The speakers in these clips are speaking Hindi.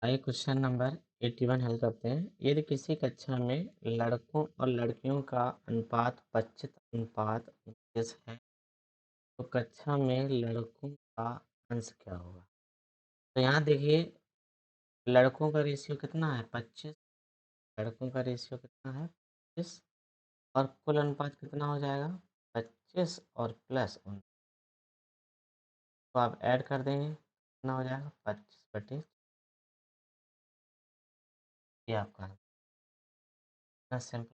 आइए क्वेश्चन नंबर 81 हल करते हैं। यदि किसी कक्षा में लड़कों और लड़कियों का अनुपात 25 अनुपात 29 है तो कक्षा में लड़कों का अंश क्या होगा। तो यहाँ देखिए लड़कों का रेशियो कितना है 25, लड़कों का रेशियो कितना है 25 और कुल अनुपात कितना हो जाएगा 25 और प्लस 19। तो आप ऐड कर देंगे कितना हो जाएगा 25/। ये आपका सिंपल।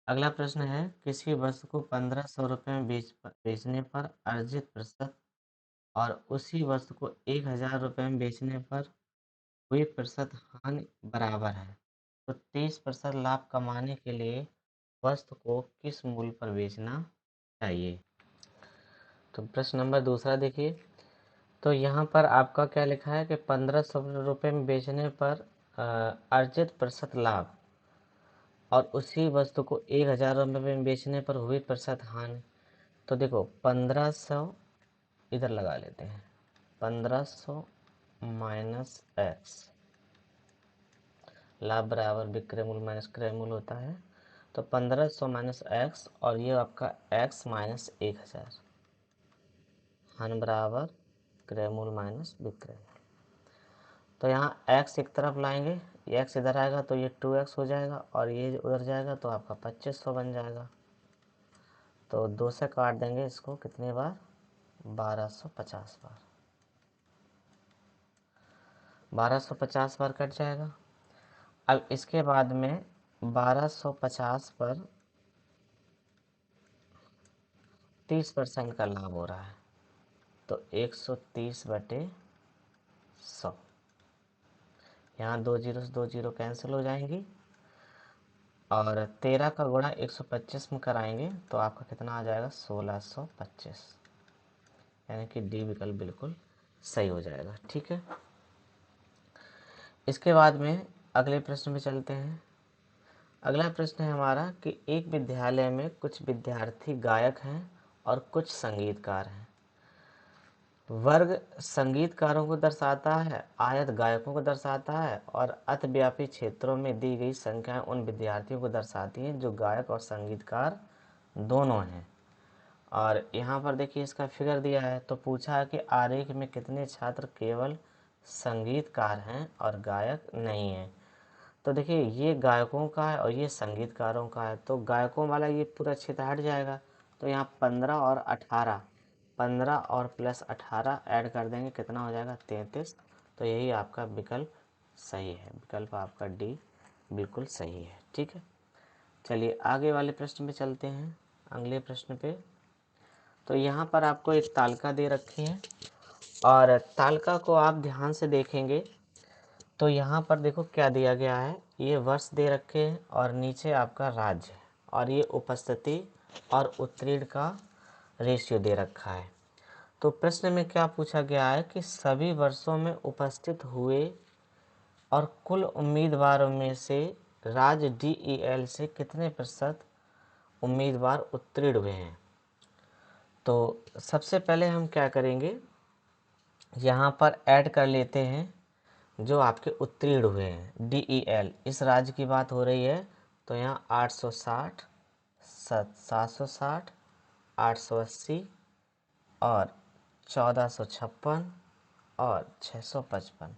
अगला प्रश्न है किसी वस्तु को 1500 रुपये में बेचने पर अर्जित प्रतिशत और उसी वस्तु को 1000 रुपये में बेचने पर हुई प्रतिशत हानि बराबर है। तो 30% लाभ कमाने के लिए वस्तु को किस मूल्य पर बेचना चाहिए। तो प्रश्न नंबर दूसरा देखिए। तो यहाँ पर आपका क्या लिखा है कि 1500 रुपये में बेचने पर अर्जित प्रतिशत लाभ और उसी वस्तु को 1000 रुपये में बेचने पर हुई प्रतिशत हानि। तो देखो 1500 इधर लगा लेते हैं 1500 माइनस एक्स लाभ बराबर विक्रय मूल्य माइनस क्रय मूल्य होता है। तो 1500 माइनस एक्स और ये आपका एक्स माइनस 1000 हानि बराबर क्रय मूल्य माइनस विक्रय मूल्य। तो यहाँ एक्स एक तरफ लाएंगे एक्स इधर आएगा तो ये 2x हो जाएगा और ये उधर जाएगा तो आपका 2500 बन जाएगा। तो 2 से काट देंगे इसको कितने बार 1250 बार 1250 बार कट जाएगा। अब इसके बाद में 1250 पर 30% का लाभ हो रहा है तो 130/100। यहाँ 2 जीरो से 2 जीरो कैंसिल हो जाएंगी और 13 का गुणा 125 में कराएंगे तो आपका कितना आ जाएगा 1625। यानी कि डी विकल्प बिल्कुल सही हो जाएगा। ठीक है, इसके बाद में अगले प्रश्न में चलते हैं। अगला प्रश्न है हमारा कि एक विद्यालय में कुछ विद्यार्थी गायक हैं और कुछ संगीतकार हैं। वर्ग संगीतकारों को दर्शाता है, आयत गायकों को दर्शाता है और अतिव्यापी क्षेत्रों में दी गई संख्याएं उन विद्यार्थियों को दर्शाती हैं जो गायक और संगीतकार दोनों हैं। और यहाँ पर देखिए इसका फिगर दिया है तो पूछा है कि आरेख में कितने छात्र केवल संगीतकार हैं और गायक नहीं हैं। तो देखिए ये गायकों का है और ये संगीतकारों का है तो गायकों वाला ये पूरा क्षेत्र हट जाएगा। तो यहाँ 15 और 18 15 और प्लस 18 ऐड कर देंगे कितना हो जाएगा 33। तो यही आपका विकल्प सही है, विकल्प आपका डी बिल्कुल सही है। ठीक है, चलिए आगे वाले प्रश्न पे चलते हैं। अगले प्रश्न पे तो यहाँ पर आपको एक तालिका दे रखी है और तालिका को आप ध्यान से देखेंगे तो यहाँ पर देखो क्या दिया गया है, ये वर्ष दे रखे हैं और नीचे आपका राज्य और ये उपस्थिति और उत्तीर्ण का रेशियो दे रखा है। तो प्रश्न में क्या पूछा गया है कि सभी वर्षों में उपस्थित हुए और कुल उम्मीदवारों में से राज्य DEL से कितने प्रतिशत उम्मीदवार उत्तीर्ण हुए हैं। तो सबसे पहले हम क्या करेंगे, यहाँ पर ऐड कर लेते हैं जो आपके उत्तीर्ण हुए हैं। DEL इस राज्य की बात हो रही है तो यहाँ 860 760 880 और 1456 और 655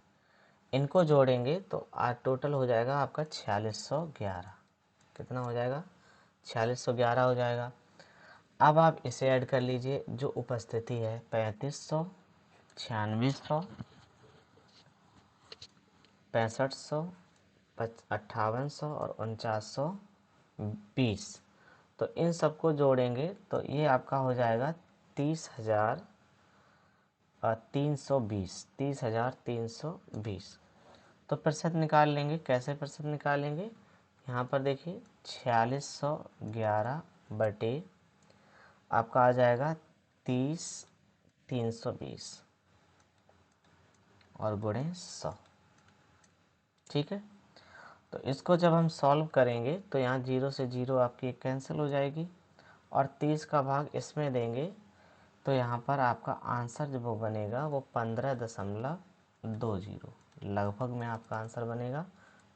इनको जोड़ेंगे तो आज टोटल हो जाएगा आपका 4611। कितना हो जाएगा 4611 हो जाएगा। अब आप इसे ऐड कर लीजिए जो उपस्थिति है 3500 9600 6500 5800 और 4920। तो इन सबको जोड़ेंगे तो ये आपका हो जाएगा 30,320। तो प्रतिशत निकाल लेंगे, कैसे प्रतिशत निकालेंगे, यहाँ पर देखिए 4611 बटे आपका आ जाएगा 30,320 और गुणे 100। ठीक है, तो इसको जब हम सॉल्व करेंगे तो यहाँ 0 से 0 आपकी कैंसिल हो जाएगी और 30 का भाग इसमें देंगे तो यहाँ पर आपका आंसर जो वो बनेगा वो 15.9 15.20। लगभग में आपका आंसर बनेगा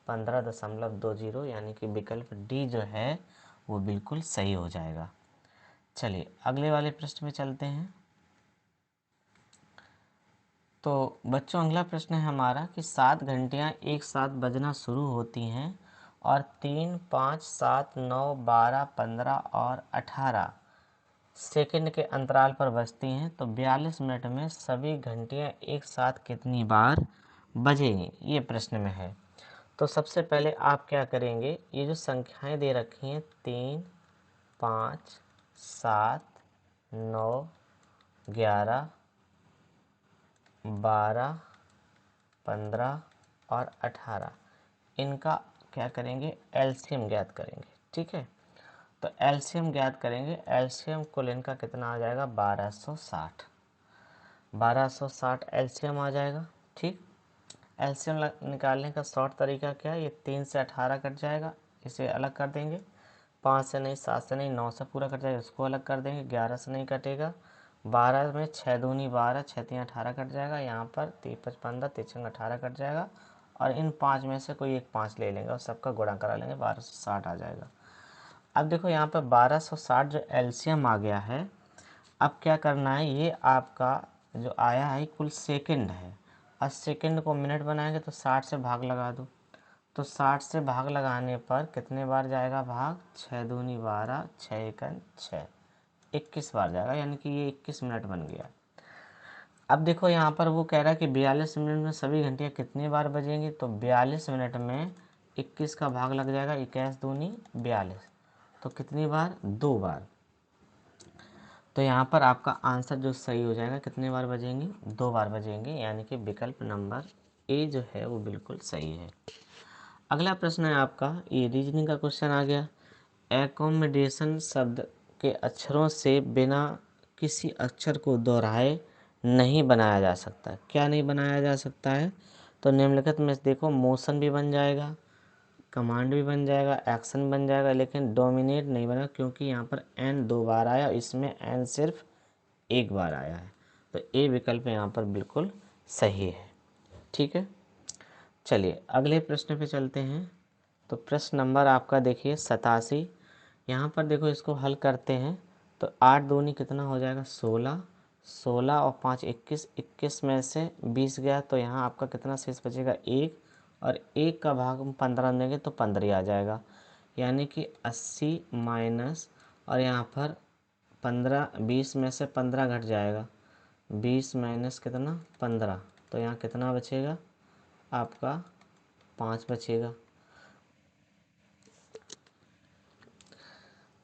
15.20, यानी कि विकल्प डी जो है वो बिल्कुल सही हो जाएगा। चलिए अगले वाले प्रश्न में चलते हैं। तो बच्चों अगला प्रश्न है हमारा कि 7 घंटियाँ एक साथ बजना शुरू होती हैं और 3, 5, 7, 9, 12, 15 और 18 सेकंड के अंतराल पर बजती हैं, तो 42 मिनट में सभी घंटियाँ एक साथ कितनी बार बजेंगी, ये प्रश्न में है। तो सबसे पहले आप क्या करेंगे, ये जो संख्याएं दे रखी हैं 3, 5, 7, 9, 11, 12, 15 और 18, इनका क्या करेंगे, एलसीएम ज्ञात करेंगे। ठीक है, तो एलसीएम ज्ञात करेंगे। एलसीएम कुल इनका कितना आ जाएगा, 1260। 1260 एलसीएम आ जाएगा। ठीक, एलसीएम निकालने का शॉर्ट तरीका क्या है, ये 3 से 18 कट जाएगा, इसे अलग कर देंगे। 5 से नहीं, 7 से नहीं, 9 से पूरा कट जाएगा, इसको अलग कर देंगे। 11 से नहीं कटेगा। 12 में 6 दूनी 12, 6 3 18 कट जाएगा। यहाँ पर 3 5 15, 3 18 कट जाएगा। और इन 5 में से कोई एक 5 ले लेंगे और सबका गुणा करा लेंगे, 1260 आ जाएगा। अब देखो यहाँ पर 1260 जो एलसीएम आ गया है, अब क्या करना है, ये आपका जो आया है कुल सेकंड है। और सेकंड को मिनट बनाएंगे तो 60 से भाग लगा दो। तो 60 से भाग लगाने पर कितने बार जाएगा भाग, 6 दूनी 12, 6 एकन 6, 21 बार जाएगा, यानी कि ये 21 मिनट बन गया। अब देखो यहाँ पर वो कह रहा है कि 42 मिनट में सभी घंटियाँ कितनी बार बजेंगी, तो 42 मिनट में 21 का भाग लग जाएगा, 21 दूनी 42, तो कितनी बार, 2 बार। तो यहाँ पर आपका आंसर जो सही हो जाएगा, कितने बार बजेंगी, 2 बार बजेंगे, यानी कि विकल्प नंबर ए जो है वो बिल्कुल सही है। अगला प्रश्न है आपका, ये रीजनिंग का क्वेश्चन आ गया। एकोमोडेशन शब्द के अक्षरों से बिना किसी अक्षर को दोहराए नहीं बनाया जा सकता। क्या नहीं बनाया जा सकता है, तो निम्नलिखित में देखो, मोशन भी बन जाएगा, कमांड भी बन जाएगा, एक्शन बन जाएगा, लेकिन डोमिनेट नहीं बना, क्योंकि यहाँ पर एन 2 बार आया, इसमें एन सिर्फ 1 बार आया है। तो ए विकल्प यहाँ पर बिल्कुल सही है। ठीक है, चलिए अगले प्रश्न पे चलते हैं। तो प्रश्न नंबर आपका देखिए 87। यहाँ पर देखो इसको हल करते हैं तो 8 दूनी कितना हो जाएगा, 16, 16 और 5 21, 21 में से 20 गया, तो यहाँ आपका कितना शेष बचेगा, 1, और 1 का भाग हम 15 देंगे तो 15 आ जाएगा, यानी कि 80 माइनस, और यहाँ पर 15, 20 में से 15 घट जाएगा, 20 माइनस कितना, 15, तो यहाँ कितना बचेगा आपका, 5 बचेगा।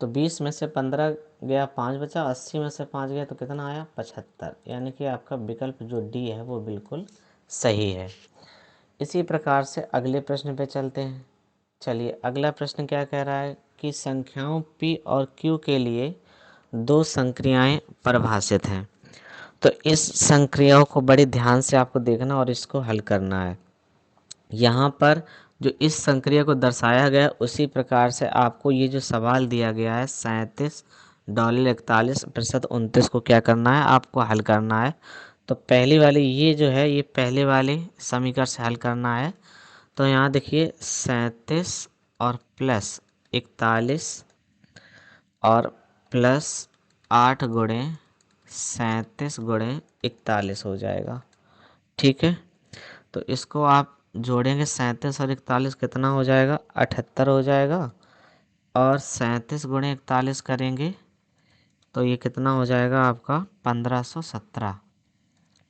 तो 20 में से 15 गया, 5 बचा, 80 में से 5 गया तो कितना आया, 75, यानी कि आपका विकल्प जो डी है वो बिल्कुल सही है। इसी प्रकार से अगले प्रश्न पे चलते हैं। चलिए अगला प्रश्न क्या कह रहा है कि संख्याओं p और q के लिए 2 संक्रियाएं परिभाषित हैं। तो इस संक्रियाओं को बड़े ध्यान से आपको देखना और इसको हल करना है। यहाँ पर जो इस संक्रिया को दर्शाया गया उसी प्रकार से आपको ये जो सवाल दिया गया है, $37.41 को क्या करना है, आपको हल करना है। तो पहली वाली ये जो है, ये पहले वाले समीकरण से हल करना है। तो यहाँ देखिए 37 और प्लस 41 और प्लस 8 गुणे 37 गुणे 41 हो जाएगा। ठीक है, तो इसको आप जोड़ेंगे, 37 और 41 कितना हो जाएगा, 78 हो जाएगा, और 37 गुणे 41 करेंगे तो ये कितना हो जाएगा आपका, 1517,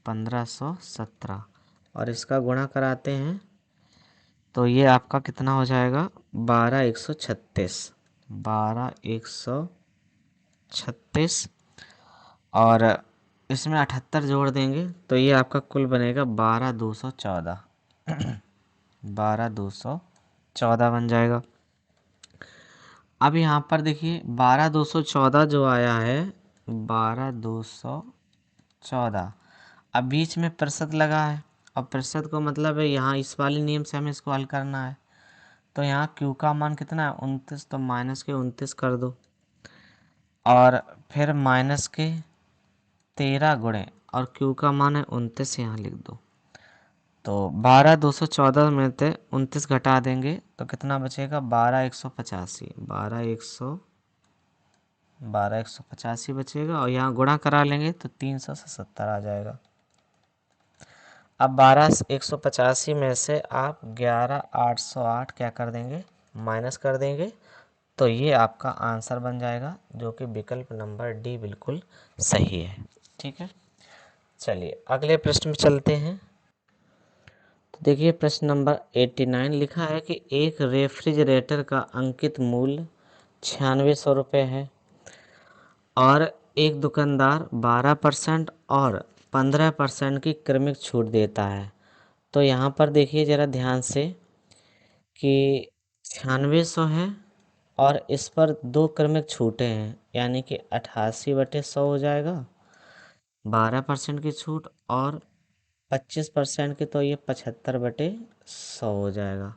1517, और इसका गुणा कराते हैं तो ये आपका कितना हो जाएगा, 12136, 12136, और इसमें 78 जोड़ देंगे तो ये आपका कुल बनेगा 12214, 12214 बन जाएगा। अब यहाँ पर देखिए 12214 जो आया है, 12214, अब बीच में प्रतिशत लगा है, और प्रतिशत को मतलब है यहाँ इस वाले नियम से हमें इसको हल करना है। तो यहाँ क्यू का मान कितना है, 29, तो माइनस के 29 कर दो, और फिर माइनस के 13 गुणे, और क्यू का मान है 29, यहाँ लिख दो। तो 12 214 में से 29 घटा देंगे तो कितना बचेगा? 12 185। 12 185 बचेगा और यहाँ गुणा करा लेंगे तो 370 आ जाएगा। अब 12 185 में से आप 11 808 क्या कर देंगे? माइनस कर देंगे। तो ये आपका आंसर बन जाएगा, जो कि विकल्प नंबर डी बिल्कुल सही है। ठीक है, चलिए अगले प्रश्न में चलते हैं। तो देखिए प्रश्न नंबर 89 लिखा है कि एक रेफ्रिजरेटर का अंकित मूल्य 9600 रुपये है और एक दुकानदार 12% और 15% की क्रमिक छूट देता है। तो यहाँ पर देखिए ज़रा ध्यान से कि 9600 है और इस पर दो क्रमिक छूटें हैं, यानी कि 88/100 हो जाएगा। 12% की छूट और 25% की, तो ये 75/100 हो जाएगा।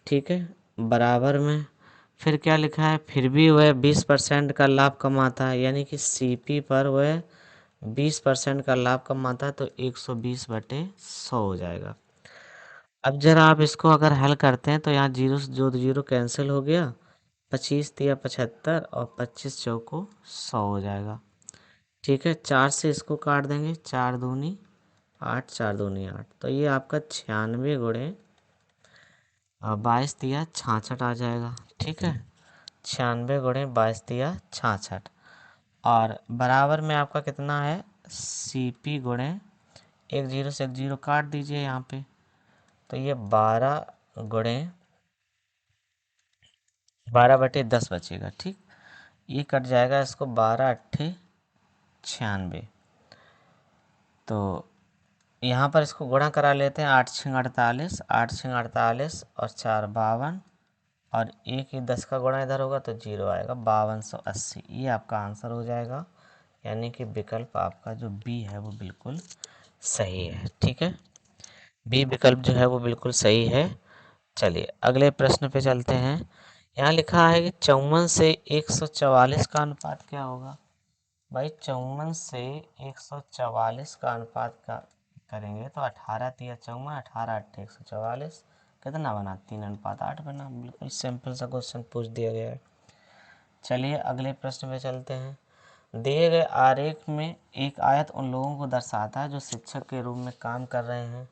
ठीक है, बराबर में फिर क्या लिखा है? फिर भी वह 20% का लाभ कमाता है, यानी कि सीपी पर वह 20% का लाभ कमाता है, तो 120/100 हो जाएगा। अब जरा आप इसको अगर हल करते हैं तो यहाँ जीरो से जो जीरो कैंसिल हो गया, 25 तिया 75 और 25 चौको 100 हो जाएगा। ठीक है, 4 से इसको काट देंगे, 4 दूनी 8, 4 दूनी 8, तो ये आपका 96 गुणे 22 तिया 66 आ जाएगा। ठीक है, 96 गुणे 22 तिया 66 और बराबर में आपका कितना है? सीपी गुणे एक जीरो से एक जीरो काट दीजिए यहाँ पे, तो ये 12/10 बचेगा। ठीक, ये कट जाएगा, इसको 12 8 96। तो यहाँ पर इसको गुणा करा लेते हैं, 8 6 48, 8 6 48 और 4 52 और एक ही 10 का गुणा इधर होगा तो जीरो आएगा, 5280। ये आपका आंसर हो जाएगा, यानी कि विकल्प आपका जो बी है वो बिल्कुल सही है। ठीक है, बी विकल्प जो है वो बिल्कुल सही है। चलिए अगले प्रश्न पे चलते हैं। यहाँ लिखा है कि 54 से 144 का अनुपात क्या होगा? भाई 54 से 144 का अनुपात का करेंगे तो 18 तिया 54, 18 8 144, कितना बना? 3:8 बना। बिल्कुल सिंपल सा क्वेश्चन पूछ दिया गया है। चलिए अगले प्रश्न पे चलते हैं। दिए गए आरेख में एक आयत उन लोगों को दर्शाता है जो शिक्षक के रूप में काम कर रहे हैं,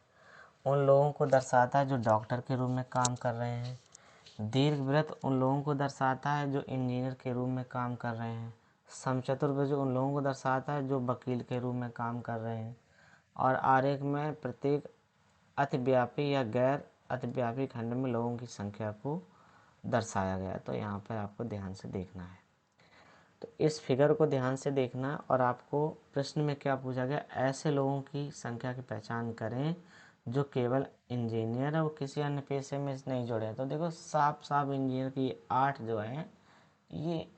उन लोगों को दर्शाता है जो डॉक्टर के रूप में काम कर रहे हैं, दीर्घवृत्त उन लोगों को दर्शाता है जो इंजीनियर के रूप में काम कर रहे हैं, समचतुर्भुज उन लोगों को दर्शाता है जो वकील के रूप में काम कर रहे हैं, और आरेख में प्रत्येक अतिव्यापी या गैर अतिव्यापी खंड में लोगों की संख्या को दर्शाया गया। तो यहाँ पर आपको ध्यान से देखना है। तो इस फिगर को ध्यान से देखना, और आपको प्रश्न में क्या पूछा गया? ऐसे लोगों की संख्या की पहचान करें जो केवल इंजीनियर है, वो किसी अन्य पेशे में नहीं जुड़े हैं। तो देखो साफ साफ इंजीनियर की 8 जो हैं ये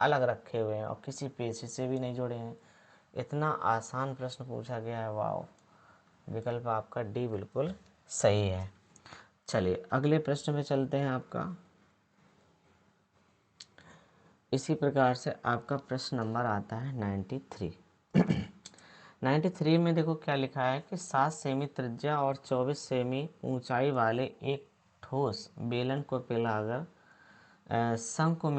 अलग रखे हुए हैं और किसी पेशे से भी नहीं जुड़े हैं। इतना आसान प्रश्न पूछा गया है, वाओ! विकल्प आपका डी बिल्कुल सही है। चलिए अगले प्रश्न में चलते हैं। आपका इसी प्रकार से आपका प्रश्न नंबर आता है 93। 93 में देखो क्या लिखा है कि 7 सेमी त्रिज्या और 24 सेमी ऊंचाई वाले एक ठोस बेलन को पिघलाकर शंकु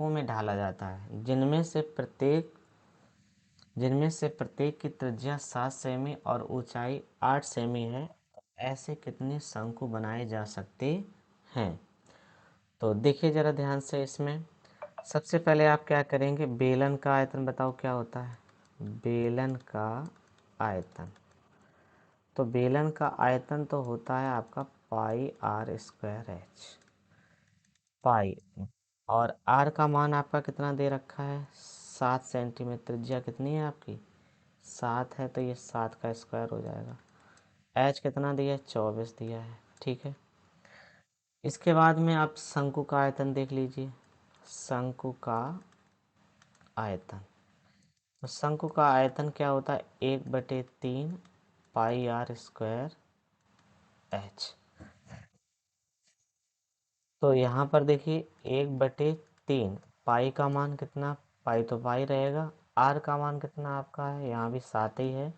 में ढाला जाता है, जिनमें से प्रत्येक की त्रिज्या 7 सेमी और ऊंचाई 8 सेमी है। ऐसे कितने शंकु बनाए जा सकते हैं? तो देखिए ज़रा ध्यान से इसमें। सबसे पहले आप क्या करेंगे? बेलन का आयतन बताओ क्या होता है? बेलन का आयतन, तो बेलन का आयतन तो होता है आपका πr²h, पाई, और आर का मान आपका कितना दे रखा है? 7 सेंटीमीटर। त्रिज्या कितनी है आपकी? 7 है, तो ये 7 का स्क्वायर हो जाएगा। एच कितना दिया है? 24 दिया है। ठीक है, इसके बाद में आप शंकु का आयतन देख लीजिए। शंकु का आयतन, तो शंकु का आयतन क्या होता है? 1/3 πr² h। तो यहाँ पर देखिए 1/3, पाई का मान कितना? पाई तो पाई रहेगा। आर का मान कितना आपका है? यहाँ भी 7 ही है।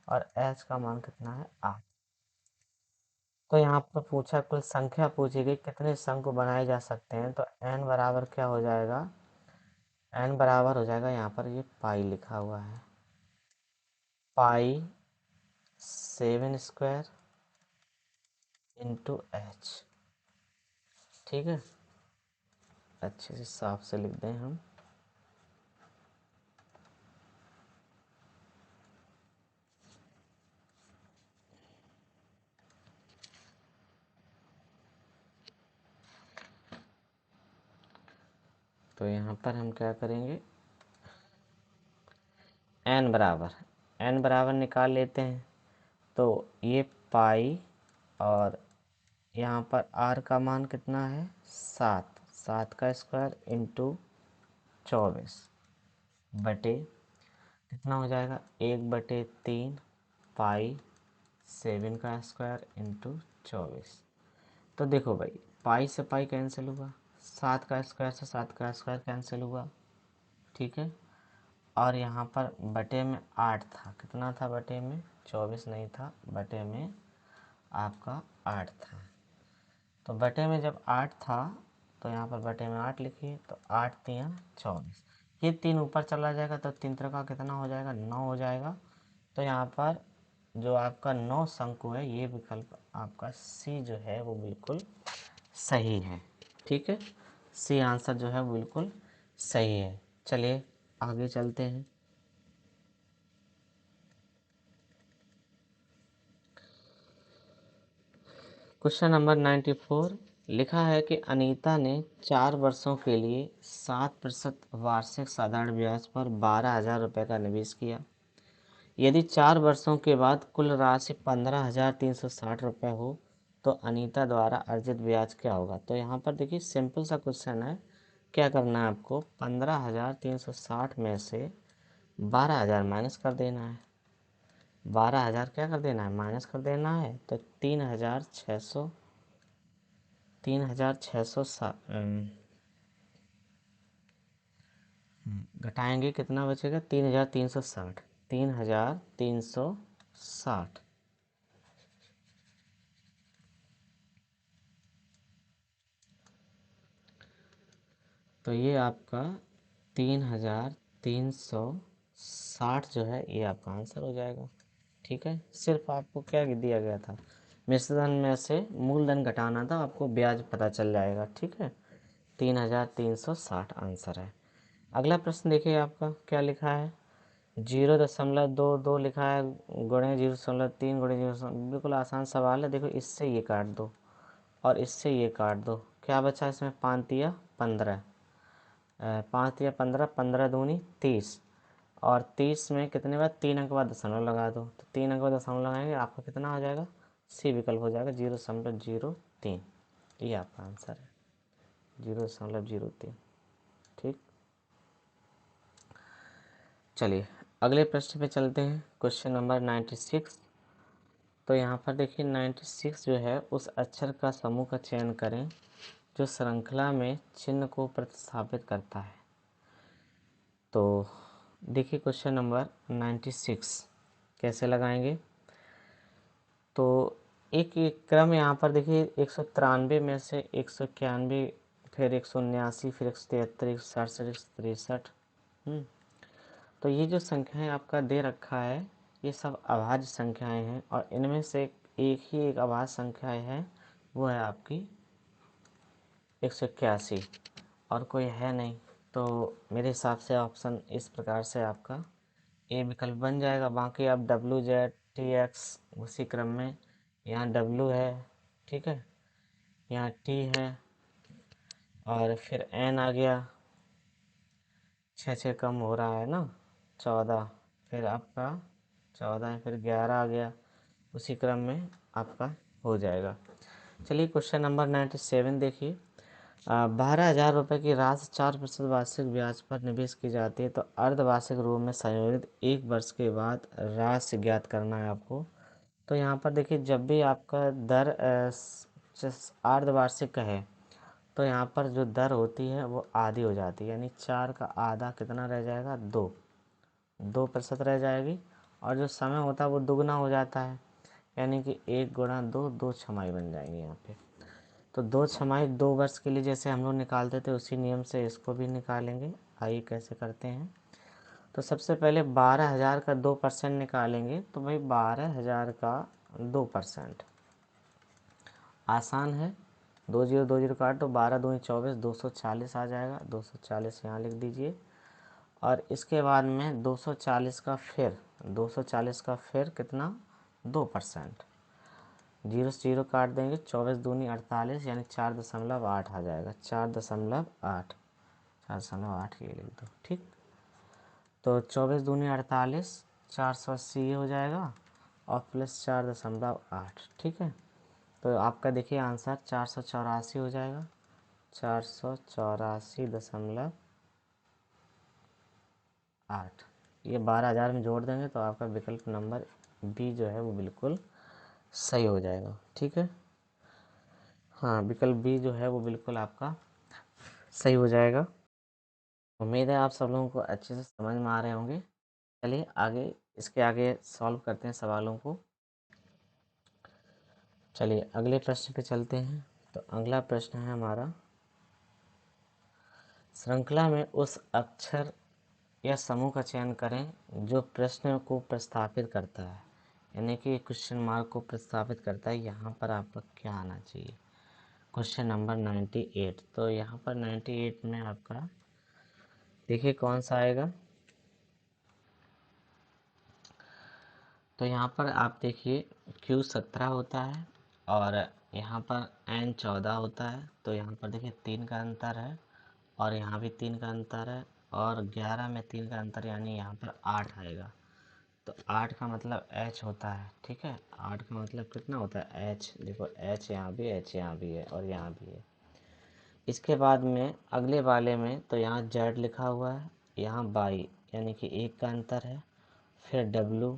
और एच का मान कितना है? 8। तो यहाँ पर पूछा, कुल संख्या पूछी गई कितने शंकु बनाए जा सकते हैं, तो n बराबर क्या हो जाएगा, n बराबर हो जाएगा, यहाँ पर ये पाई लिखा हुआ है, पाई 7 स्क्वायर इंटू एच। ठीक है, अच्छे से साफ से लिख दें हम। तो यहाँ पर हम क्या करेंगे, एन बराबर निकाल लेते हैं। तो ये पाई और यहाँ पर आर का मान कितना है, 7, 7 का स्क्वायर इंटू 24 बटे कितना हो जाएगा, 1/3 पाई 7 का स्क्वायर इंटू 24। तो देखो भाई, पाई से पाई कैंसिल हुआ, 7 का स्क्वायर से 7 का स्क्वायर कैंसिल हुआ। ठीक है, और यहाँ पर बटे में 8 था, कितना था बटे में, 24 नहीं था, बटे में आपका 8 था। तो बटे में जब 8 था तो यहाँ पर बटे में 8 लिखिए, तो 8 3 24, ये 3 ऊपर चला जाएगा तो 3 का कितना हो जाएगा, 9 हो जाएगा। तो यहाँ पर जो आपका 9 शंकु है, ये विकल्प आपका सी जो है वो बिल्कुल सही है। ठीक है, सी आंसर जो है वो बिल्कुल सही है। चलिए आगे चलते हैं। क्वेश्चन नंबर 94 लिखा है कि अनीता ने 4 वर्षों के लिए 7% वार्षिक साधारण ब्याज पर 12,000 रुपये का निवेश किया। यदि 4 वर्षों के बाद कुल राशि 15,360 रुपये हो तो अनीता द्वारा अर्जित ब्याज क्या होगा। तो यहाँ पर देखिए सिंपल सा क्वेश्चन है, क्या करना है आपको, 15,360 में से 12,000 माइनस कर देना है, 12,000 क्या कर देना है, माइनस कर देना है। तो 3,600, 3,600 घटाएंगे कितना बचेगा, 3,360, 3,360। तो ये आपका 3,360 जो है ये आपका आंसर हो जाएगा। ठीक है, सिर्फ आपको क्या दिया गया था, मिश्रधन में से मूलधन घटाना था, आपको ब्याज पता चल जाएगा। ठीक है, 3,360 आंसर है। अगला प्रश्न देखिए आपका क्या लिखा है, 0.22 लिखा है, गुणे 0.3 गुणे 0, बिल्कुल आसान सवाल है। देखो इससे ये काट दो और इससे ये काट दो, क्या बचा इसमें, 5 या 15, 5 या 15, 15 दूनी 30, और 30 में कितने बाद 3 अंक बाद दशमलव लगा दो, तो 3 अंक बाद दशमलव लगाएंगे, आपका कितना हो जाएगा, सी विकल्प हो जाएगा, 0.03। ये आपका आंसर है, 0.03। ठीक, चलिए अगले प्रश्न पे चलते हैं, क्वेश्चन नंबर 96। तो यहाँ पर देखिए 96 जो है, उस अक्षर का समूह का चयन करें जो श्रृंखला में चिन्ह को प्रतिस्थापित करता है। तो देखिए क्वेश्चन नंबर 96 कैसे लगाएंगे, तो एक क्रम यहाँ पर देखिए, 193 में से 191, फिर 179, फिर 173, 167, 163। तो ये जो संख्याएं आपका दे रखा है, ये सब अभाज्य संख्याएं हैं, और इनमें से एक ही एक अभाज्य संख्या है, वो है आपकी 181, और कोई है नहीं। तो मेरे हिसाब से ऑप्शन इस प्रकार से आपका ए विकल्प बन जाएगा। बाकी आप WZ TX उसी क्रम में, यहाँ W है, ठीक है, यहाँ T है, और फिर N आ गया, 6 कम हो रहा है ना, 14, फिर आपका 14 फिर 11 आ गया, उसी क्रम में आपका हो जाएगा। चलिए क्वेश्चन नंबर 97 देखिए, 12,000 रुपये की राशि 4% वार्षिक ब्याज पर निवेश की जाती है, तो अर्धवार्षिक रूप में संयोजित 1 वर्ष के बाद राशि ज्ञात करना है आपको। तो यहाँ पर देखिए, जब भी आपका दर अर्धवार्षिक का है, तो यहाँ पर जो दर होती है वो आधी हो जाती है, यानी 4 का आधा कितना रह जाएगा, 2% रह जाएगी, और जो समय होता है वो दुगना हो जाता है, यानी कि 1 गुणा 2, 2 छमाही बन जाएंगे यहाँ पे। तो 2 छमाही 2 वर्ष के लिए जैसे हम लोग निकालते थे उसी नियम से इसको भी निकालेंगे। आइए कैसे करते हैं। तो सबसे पहले 12,000 का 2% निकालेंगे, तो भाई 12,000 का 2%। आसान है, 2 जीरो 2 जीरो काट, तो 12 दूनी 24, 240 आ जाएगा। 240 यहाँ लिख दीजिए। और इसके बाद में 240 का फिर कितना, 2%। जीरो से जीरो काट देंगे, 24 दूनी 48, यानी 4.8 आ जाएगा। 4.8, 4.8 ये लिख दो, ठीक। तो 24 दूनी 48, 480 ये हो जाएगा, और प्लस 4.8, ठीक है। तो आपका देखिए आंसर 484 हो जाएगा। 484.8, ये 12,000 में जोड़ देंगे तो आपका विकल्प नंबर बी जो है वो बिल्कुल सही हो जाएगा, ठीक है। हाँ, विकल्प बी जो है वो बिल्कुल आपका सही हो जाएगा। उम्मीद है आप सब लोगों को अच्छे से समझ में आ रहे होंगे। चलिए आगे, इसके आगे सॉल्व करते हैं सवालों को। चलिए अगले प्रश्न पे चलते हैं। तो अगला प्रश्न है हमारा, श्रृंखला में उस अक्षर या समूह का चयन करें जो प्रश्न को प्रस्तावित करता है, यानी कि क्वेश्चन मार्क को प्रस्तावित करता है। यहाँ पर आपका क्या आना चाहिए, क्वेश्चन नंबर 98। तो यहाँ पर 98 में आपका देखिए कौन सा आएगा। तो यहाँ पर आप देखिए Q17 होता है और यहाँ पर N14 होता है। तो यहाँ पर देखिए 3 का अंतर है, और यहाँ भी 3 का अंतर है, और 11 में 3 का अंतर, यानी यहाँ पर 8 आएगा। तो 8 का मतलब H होता है, ठीक है। 8 का मतलब कितना होता है, H। देखो H यहाँ भी, H यहाँ भी है, और यहाँ भी है। इसके बाद में अगले वाले में तो यहाँ Z लिखा हुआ है, यहाँ Y, यानी कि 1 का अंतर है। फिर W,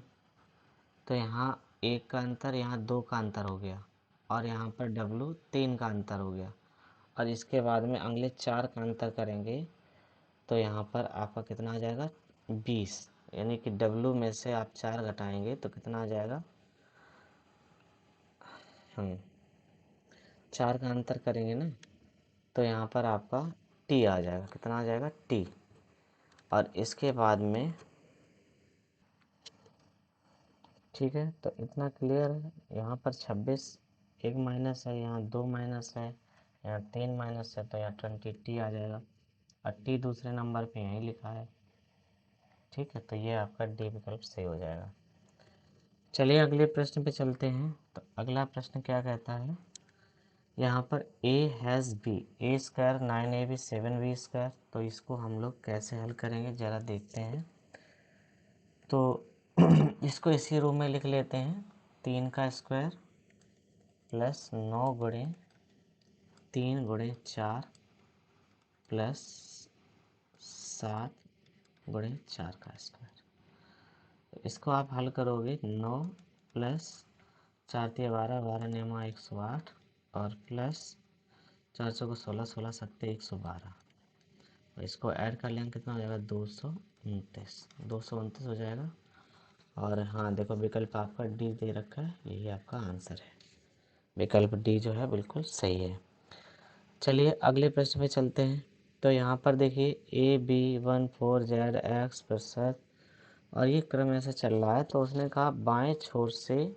तो यहाँ 1 का अंतर, यहाँ 2 का अंतर हो गया, और यहाँ पर W 3 का अंतर हो गया। और इसके बाद में अगले 4 का अंतर करेंगे तो यहाँ पर आपका कितना आ जाएगा, 20। यानी कि W में से आप 4 घटाएंगे तो कितना आ जाएगा, 4 का अंतर करेंगे ना, तो यहाँ पर आपका T आ जाएगा। कितना आ जाएगा, T। और इसके बाद में, ठीक है, तो इतना क्लियर है। यहाँ पर 26, 1 माइनस है, यहाँ 2 माइनस है, यहाँ 3 माइनस है, तो यहाँ 20T आ जाएगा। और T दूसरे नंबर पे यहीं लिखा है, ठीक है। तो ये आपका डी विकल्प सही हो जाएगा। चलिए अगले प्रश्न पे चलते हैं। तो अगला प्रश्न क्या कहता है, यहाँ पर A हैज़ बी, A square 9ab 7b square. तो इसको हम लोग कैसे हल करेंगे ज़रा देखते हैं। तो इसको इसी रूप में लिख लेते हैं, 3 का स्क्वायर प्लस 9 गुणे 3 गुणे 4 प्लस 7 गुणे 4 का स्क्वायर। तो इसको आप हल करोगे, 9 प्लस 4 तिया 12, 12 नेमा 108, और प्लस 4 चौको 16, 16 सत्ते 112। और इसको ऐड कर लेंगे कितना हो जाएगा, 229 हो जाएगा। और हाँ देखो विकल्प आपका डी दे रखा है, यही आपका आंसर है। विकल्प डी जो है बिल्कुल सही है। चलिए अगले प्रश्न पे चलते हैं। तो यहाँ पर देखिए AB14ZX%, और ये क्रम ऐसे चल रहा है। तो उसने कहा बाएं छोर से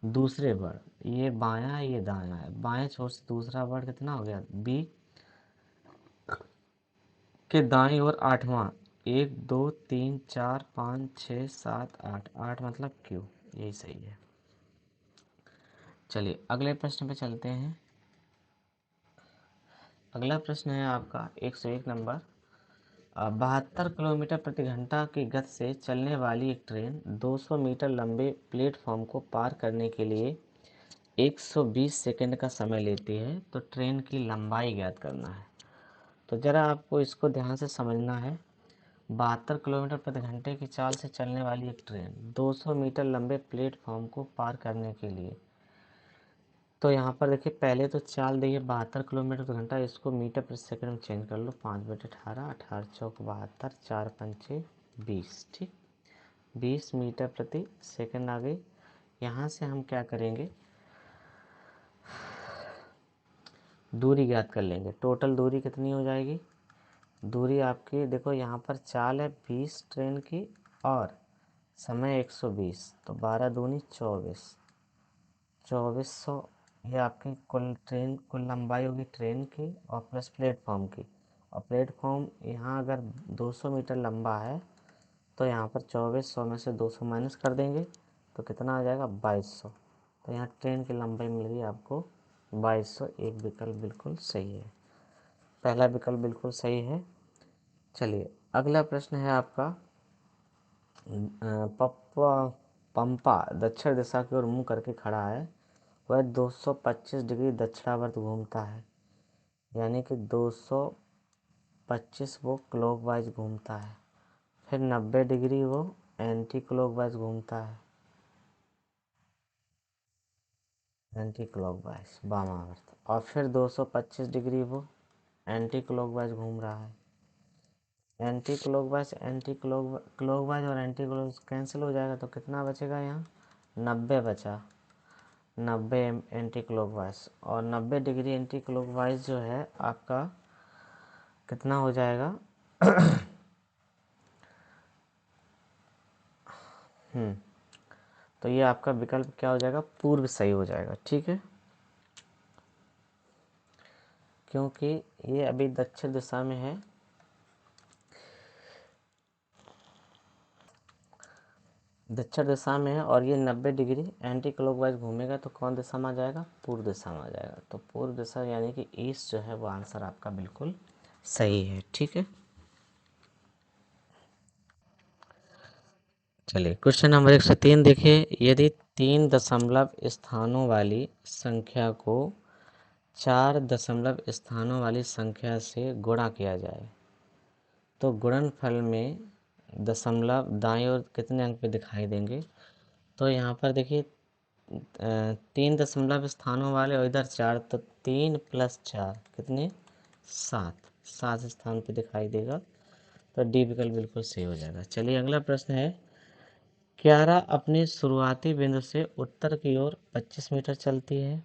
दूसरे वर्ड, ये बायां ये दायां है, बाएं छोर से दूसरा वर्ड कितना हो गया, बी के दाईं ओर 8वां, 1 2 3 4 5 6 7 8, 8 मतलब क्यू, यही सही है। चलिए अगले प्रश्न पे चलते हैं। अगला प्रश्न है आपका 101 नंबर। 72 किलोमीटर प्रति घंटा की गति से चलने वाली एक ट्रेन 200 मीटर लंबे प्लेटफॉर्म को पार करने के लिए 120 सेकंड का समय लेती है। तो ट्रेन की लंबाई ज्ञात करना है। तो ज़रा आपको इसको ध्यान से समझना है। 72 किलोमीटर प्रति घंटे की चाल से चलने वाली एक ट्रेन 200 मीटर लंबे प्लेटफॉर्म को पार करने के लिए, तो यहाँ पर देखिए पहले तो चाल देखिए 72 किलोमीटर प्रति घंटा, इसको मीटर प्रति सेकंड में चेंज कर लो। 5/18, 18 चौक 72, 4 पंचे 20, ठीक। 20 मीटर प्रति सेकंड आ गई। यहाँ से हम क्या करेंगे, दूरी ज्ञात कर लेंगे। टोटल दूरी कितनी हो जाएगी, दूरी आपकी देखो यहाँ पर चाल है 20 ट्रेन की और समय 120, तो 12 दूनी 24, 2400 ये आपकी कुल लंबाई होगी ट्रेन की और प्लस प्लेटफॉर्म की। और प्लेटफॉर्म यहाँ अगर 200 मीटर लंबा है तो यहाँ पर 2400 में से 200 माइनस कर देंगे तो कितना आ जाएगा 2200। तो यहाँ ट्रेन की लंबाई मिल गई आपको 2200। एक विकल्प बिल्कुल सही है, पहला विकल्प बिल्कुल सही है। चलिए अगला प्रश्न है आपका, पप्पा पंपा दक्षिण दिशा की ओर मुंह करके खड़ा है, वह 225 डिग्री दक्षिणावर्त घूमता है, यानी कि 225 वो क्लॉकवाइज घूमता है, फिर 90 डिग्री वो एंटी क्लॉकवाइज घूमता है, एंटी क्लॉकवाइज वामावर्त, और फिर 225 डिग्री वो एंटी क्लॉकवाइज घूम रहा है। एंटी क्लॉकवाइज क्लॉकवाइज और एंटी क्लॉकवाइज कैंसिल हो जाएगा तो कितना बचेगा, यहाँ 90 बचा, 90 एंटी क्लॉकवाइज, और 90 डिग्री एंटी क्लॉकवाइज जो है आपका कितना हो जाएगा तो ये आपका विकल्प क्या हो जाएगा, पूर्व सही हो जाएगा। ठीक है, क्योंकि ये अभी दक्षिण दिशा में है, दक्षिण दिशा में है और ये 90 डिग्री एंटी क्लॉकवाइज घूमेगा तो कौन दिशा में आ जाएगा, पूर्व दिशा में आ जाएगा। तो पूर्व दिशा यानी कि ईस्ट जो है वो आंसर आपका बिल्कुल सही है। ठीक है, चलिए क्वेश्चन नंबर 103 देखिए, यदि 3 दशमलव स्थानों वाली संख्या को 4 दशमलव स्थानों वाली संख्या से गुणा किया जाए तो गुणनफल में दशमलव दाईं ओर कितने अंक पे दिखाई देंगे। तो यहाँ पर देखिए 3 दशमलव स्थानों वाले और इधर 4, तो 3 + 4 कितने, 7, 7 स्थान पे दिखाई देगा। तो डी विकल्प बिल्कुल सही हो जाएगा। चलिए अगला प्रश्न है, क्यारा अपने शुरुआती बिंदु से उत्तर की ओर 25 मीटर चलती है,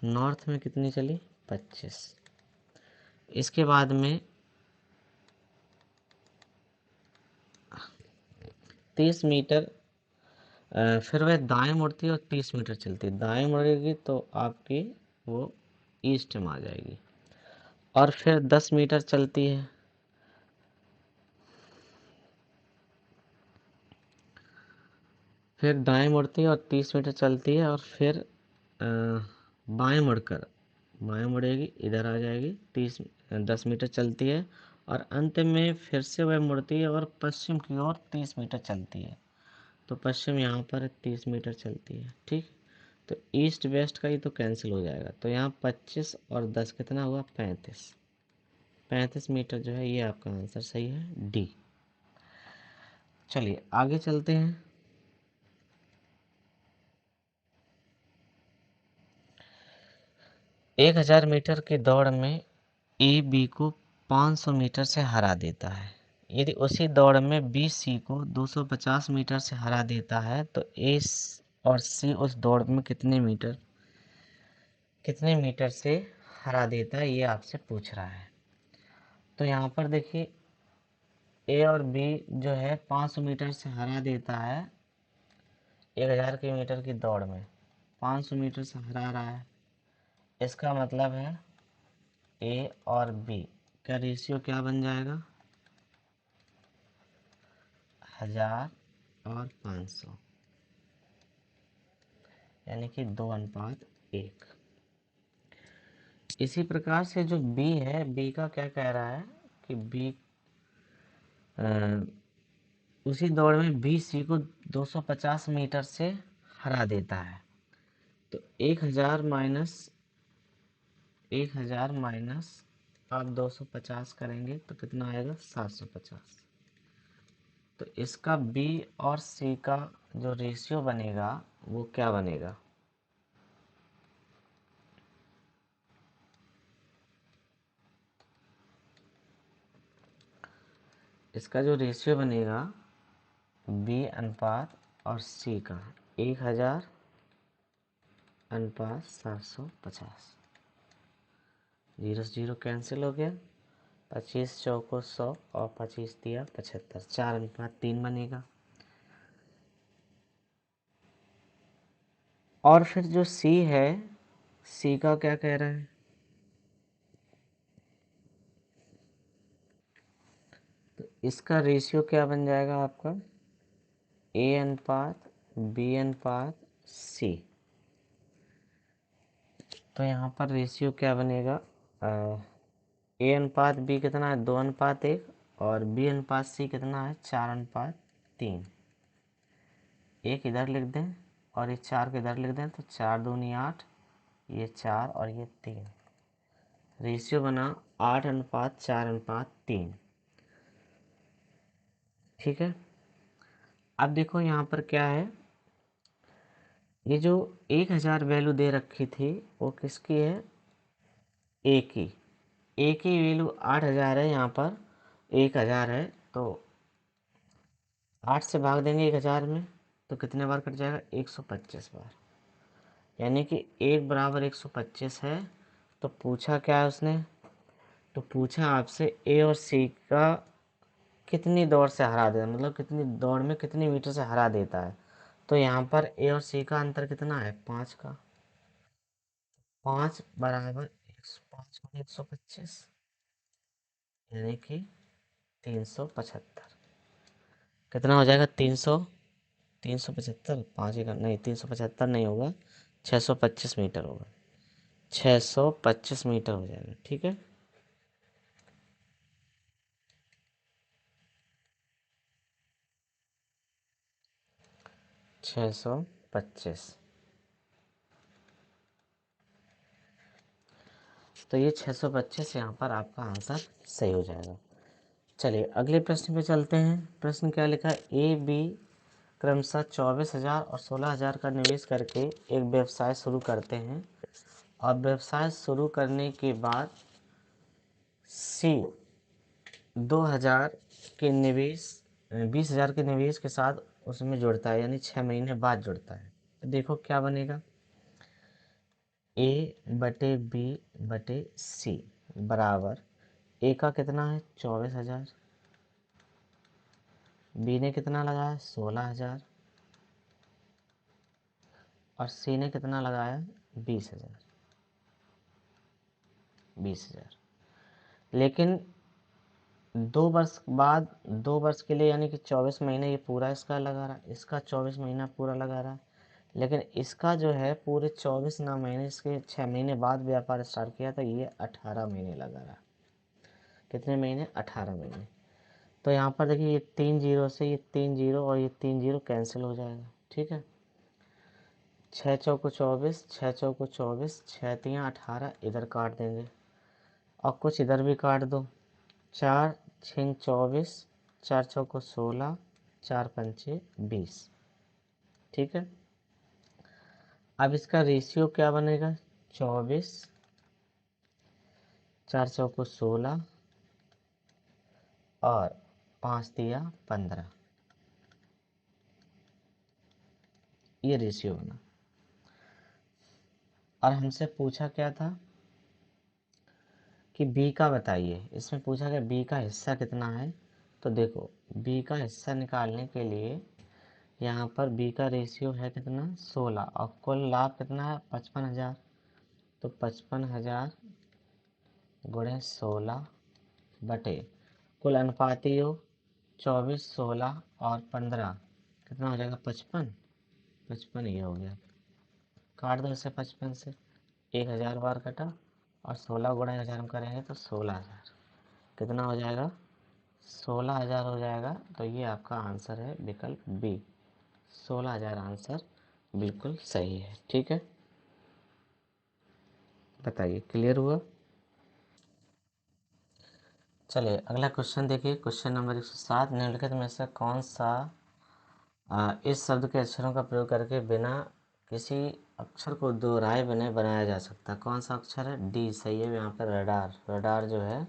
नॉर्थ में कितनी चली, 25। इसके बाद में 30 मीटर, फिर वह दाएं मुड़ती है और 30 मीटर चलती है, दाएं मुड़ेगी तो आपकी वो ईस्ट में आ जाएगी, और फिर 10 मीटर चलती है, फिर दाएं मुड़ती है और 30 मीटर चलती है, और फिर बाएं मुड़कर बाएं मुड़ेगी इधर आ जाएगी, 10 मीटर चलती है, और अंत में फिर से वह मुड़ती है और पश्चिम की ओर 30 मीटर चलती है। तो पश्चिम यहाँ पर 30 मीटर चलती है। ठीक, तो ईस्ट वेस्ट का ही तो कैंसिल हो जाएगा, तो यहाँ 25 और 10 कितना हुआ, 35, 35 मीटर जो है ये आपका आंसर सही है, डी। चलिए आगे चलते हैं। 1000 मीटर की दौड़ में ए बी को 500 मीटर से हरा देता है, यदि उसी दौड़ में बी सी को 250 मीटर से हरा देता है तो ए और सी उस दौड़ में कितने मीटर से हरा देता है, ये आपसे पूछ रहा है। तो यहाँ पर देखिए ए और बी जो है 500 मीटर से हरा देता है 1000 मीटर की दौड़ में, 500 मीटर से हरा रहा है, इसका मतलब है ए और बी का रेशियो क्या बन जाएगा, 1000 और 500, यानी कि 2:1। इसी प्रकार से जो बी है, बी का क्या कह रहा है कि बी उसी दौड़ में बी सी को 250 मीटर से हरा देता है, तो 1000 माइनस आप 250 करेंगे तो कितना आएगा, 750। तो इसका बी और सी का जो रेशियो बनेगा वो क्या बनेगा, इसका जो रेशियो बनेगा बी अनुपात और सी का, 1000 अनुपात 750। 0 से 0 कैंसिल हो गया। 25 चौको 100 और 25 दिया 75, 4:3 बनेगा। और फिर जो सी है, सी का क्या कह रहा है? तो इसका रेशियो क्या बन जाएगा आपका? ए अनुपात बी अनुपात सी। तो यहाँ पर रेशियो क्या बनेगा? ए अनुपात बी कितना है? 2:1, और बी अनुपात सी कितना है? 4:3। एक इधर लिख दें और ये 4 के इधर लिख दें, तो 4 दूनी 8, ये 4 और ये 3। रेशियो बना 8:4:3। ठीक है। अब देखो यहाँ पर क्या है, ये जो 1000 वैल्यू दे रखी थी वो किसकी है? ए की। ए की वैल्यू 8000 है, यहाँ पर 1000 है, तो 8 से भाग देंगे 1000 में, तो कितने बार कट जाएगा? 125 बार। यानी कि 1 बराबर 125 है। तो पूछा क्या है उसने? तो पूछा आपसे ए और सी का कितनी दौड़ से हरा देता, मतलब कितनी दौड़ में कितनी मीटर से हरा देता है। तो यहाँ पर ए और सी का अंतर कितना है? 5 का। 5 बराबर 125, यानी कि 375। कितना हो जाएगा? 375, 5 एक नहीं, 375 नहीं होगा, 625 मीटर होगा। 625 मीटर हो जाएगा। ठीक है। छः सौ पच्चीस। तो ये 625 यहाँ पर आपका आंसर सही हो जाएगा। चलिए अगले प्रश्न पे चलते हैं। प्रश्न क्या लिखा है? ए बी क्रमशः 24,000 और 16,000 का निवेश करके एक व्यवसाय शुरू करते हैं, और व्यवसाय शुरू करने के बाद सी 2,000 के निवेश 20,000 के निवेश के साथ उसमें जुड़ता है, यानी 6 महीने बाद जुड़ता है। तो देखो क्या बनेगा? ए बटे बी बटे सी बराबर, ए का कितना है? 24,000। बी ने कितना लगाया? 16,000। और सी ने कितना लगाया? 20,000। 20,000। लेकिन 2 वर्ष बाद, 2 वर्ष के लिए, यानी कि 24 महीने ये पूरा इसका लगा रहा है, इसका 24 महीना पूरा लगा रहा है। लेकिन इसका जो है पूरे 24 ना महीने, इसके 6 महीने बाद व्यापार स्टार्ट किया, तो ये 18 महीने लगा रहा। कितने महीने? 18 महीने। तो यहाँ पर देखिए, ये 3 जीरो से ये 3 जीरो और ये 3 जीरो कैंसिल हो जाएगा। ठीक है। 6 चौको 24, 6 चौको 24, 6 × 3 = 18, इधर काट देंगे और कुछ इधर भी काट दो। 4 × 6 = 24, 4 चौको 16, 4 पंचे 20। ठीक है। अब इसका रेशियो क्या बनेगा? 24, 4 चौको 16 और 5 दिया 15। ये रेशियो बना। और हमसे पूछा क्या था कि बी का बताइए। इसमें पूछा गया बी का हिस्सा कितना है। तो देखो, बी का हिस्सा निकालने के लिए यहाँ पर बी का रेशियो है कितना? 16, और कुल लाभ कितना है? 55,000। तो 55,000 गुणे 16 बटे कुल अनुपाती योग 24, 16 और 15, कितना हो जाएगा? 55। 55 ये हो गया। काट दो इसे 55 से, 1,000 बार कटा, और 16 गुणा 1000 हम करेंगे तो 16,000। कितना हो जाएगा? 16,000 हो जाएगा। तो ये आपका आंसर है विकल्प बी, 16,000 आंसर बिल्कुल सही है। ठीक है। बताइए, क्लियर हुआ? चलिए अगला क्वेश्चन देखिए। क्वेश्चन नंबर 107, निम्नलिखित में से कौन सा इस शब्द के अक्षरों का प्रयोग करके बिना किसी अक्षर को दोहराए बिना बनाया जा सकता? कौन सा अक्षर है? डी सही है। यहाँ पर रडार, रडार जो है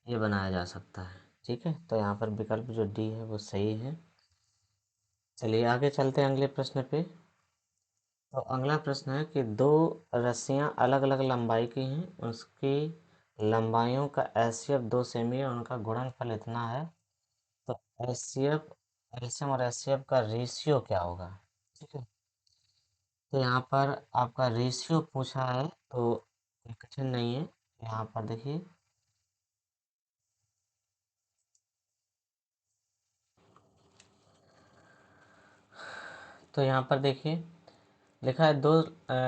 ये बनाया जा सकता है। ठीक है। तो यहाँ पर विकल्प जो डी है वो सही है। चलिए आगे चलते हैं अगले प्रश्न पे। तो अगला प्रश्न है कि दो रस्सियां अलग अलग लंबाई की हैं, उसकी लंबाइयों का एचसीएफ 2 सेमी है, उनका गुणनफल इतना है। तो एचसीएफ, एलसीएम और एचसीएफ का रेशियो क्या होगा? ठीक है। तो यहाँ पर आपका रेशियो पूछा है, तो कोई कठिन नहीं है। यहाँ पर देखिए, तो यहाँ पर देखिए लिखा है दो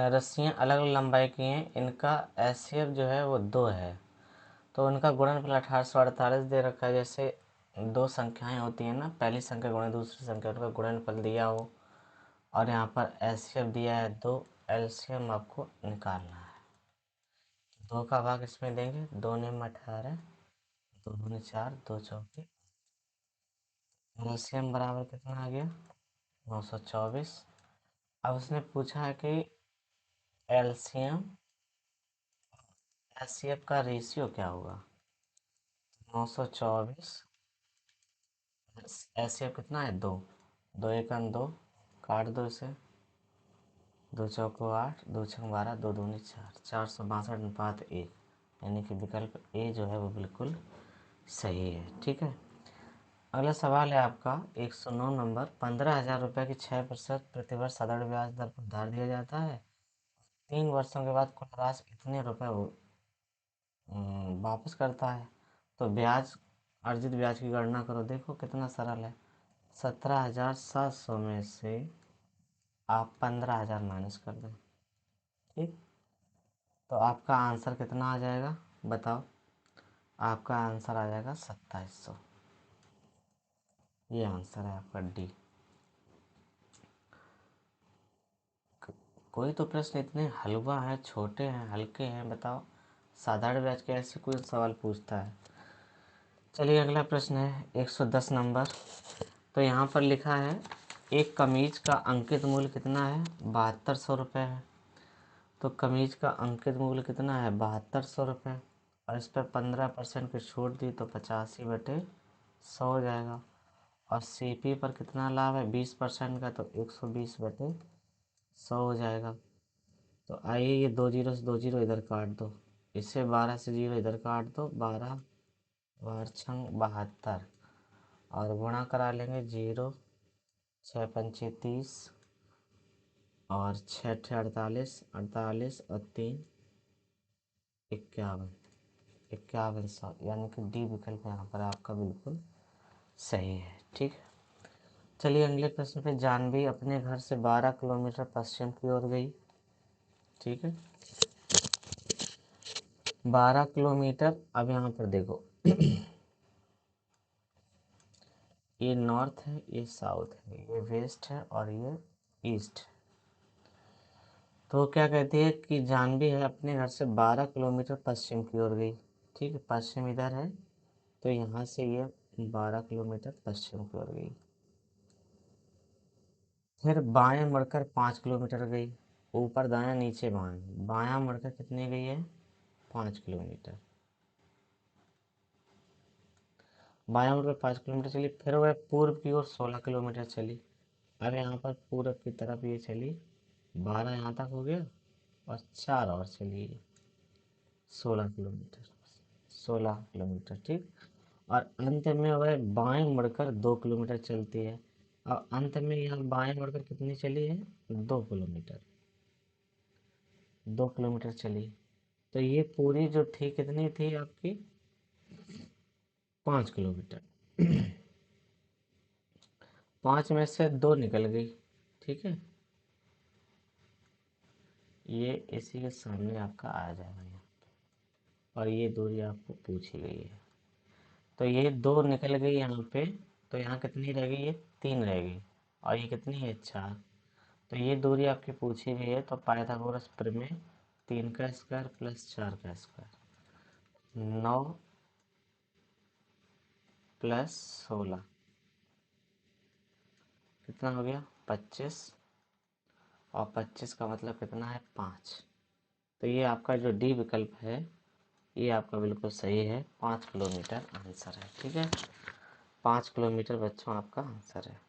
रस्सियाँ अलग अलग लंबाई की हैं, इनका एचसीएफ जो है वो 2 है। तो उनका गुणनफल 1848 दे रखा है। जैसे दो संख्याएं होती हैं ना, पहली संख्या गुणा दूसरी संख्या, उनका गुणनफल दिया हो और यहाँ पर एचसीएफ दिया है 2, एलसीएम आपको निकालना है। 2 का भाग इसमें देंगे, 2 निम 18, 2 दूनी 4, 2 चौके, एलसीएम बराबर कितना आ गया? 924। अब उसने पूछा है कि एलसीएम एचसीएफ का रेशियो क्या होगा? 924, एचसीएफ कितना है? 2, 2 एकम 2, काट दो इसे, 2 चौको 8, 2 छंग 12, 2 दूनी 4, 462 अनुपात 1, यानी कि विकल्प ए जो है वो बिल्कुल सही है। ठीक है। अगला सवाल है आपका 109 नंबर। 15,000 रुपये की 6% प्रतिवर्ष साधारण ब्याज दर पर उधार दिया जाता है। 3 वर्षों के बाद कुल राशि कितने रुपए वो वापस करता है? तो ब्याज, अर्जित ब्याज की गणना करो। देखो कितना सरल है। 17,700 में से आप 15,000 माइनस कर दें। ठीक। तो आपका आंसर कितना आ जाएगा बताओ? आपका आंसर आ जाएगा 2700। ये आंसर है आपका डी। कोई तो प्रश्न इतने हलवा है, छोटे हैं, हल्के हैं, बताओ। साधारण ब्याज के ऐसे कोई सवाल पूछता है? चलिए अगला प्रश्न है 110 नंबर। तो यहाँ पर लिखा है एक कमीज का अंकित मूल्य कितना है? 7200 रुपये है। तो कमीज का अंकित मूल्य कितना है? 7200 रुपये। और इस पर 15% की छूट दी तो 85/100 हो जाएगा। और सीपी पर कितना लाभ है? 20% का, तो 120/100 हो जाएगा। तो आइए ये 2 जीरो से 2 जीरो इधर काट दो, इससे 12 से 0 इधर काट दो, 12 बार छंग 72, और गुणा करा लेंगे। 0 6 पंचे 30, और 6 ठे 48, 48 और 3 51, 5100, यानी कि डी विकल्प यहाँ पर आपका बिल्कुल सही है। ठीक है। चलिए अगले प्रश्न पे। जानवी अपने घर से 12 किलोमीटर पश्चिम की ओर गई। ठीक है, 12 किलोमीटर। अब यहाँ पर देखो ये नॉर्थ है, ये साउथ है, ये वेस्ट है और ये ईस्ट है। तो क्या कहती है कि जानवी है अपने घर से 12 किलोमीटर पश्चिम की ओर गई। ठीक है, पश्चिम इधर है, तो यहाँ से ये 12 किलोमीटर पश्चिम की ओर गई। फिर बाएं मुड़कर 5 किलोमीटर गई। ऊपर दायां नीचे बाएं, बायां मुड़कर कितनी गई है? 5 किलोमीटर। बायां मुड़कर 5 किलोमीटर चली। फिर वह पूर्व की ओर 16 किलोमीटर चली। अब यहाँ पर पूरब की तरफ ये चली, 12 यहाँ तक हो गया, और 4 और चली, 16 किलोमीटर। 16 किलोमीटर। ठीक। और अंत में वह बाएं मुड़कर 2 किलोमीटर चलती है। और अंत में यह बाएं मुड़कर कितनी चली है? 2 किलोमीटर। 2 किलोमीटर चली। तो ये पूरी जो थी कितनी थी आपकी? 5 किलोमीटर। 5 में से 2 निकल गई। ठीक है, ये इसी के सामने आपका आ जाएगा यहाँ। और ये दूरी आपको पूछी गई है। तो ये 2 निकल गई यहाँ पे। तो यहाँ कितनी रह गई? ये 3 रह गई। और ये कितनी है? 4। तो ये दूरी आपकी पूछी गई है। तो पाइथागोरस प्रमेय, 3 का स्क्वायर प्लस 4 का स्क्वायर, 9 प्लस 16 कितना हो गया? 25। और 25 का मतलब कितना है? 5। तो ये आपका जो डी विकल्प है ये आपका बिल्कुल सही है। 5 किलोमीटर आंसर है। ठीक है, 5 किलोमीटर बच्चों आपका आंसर है।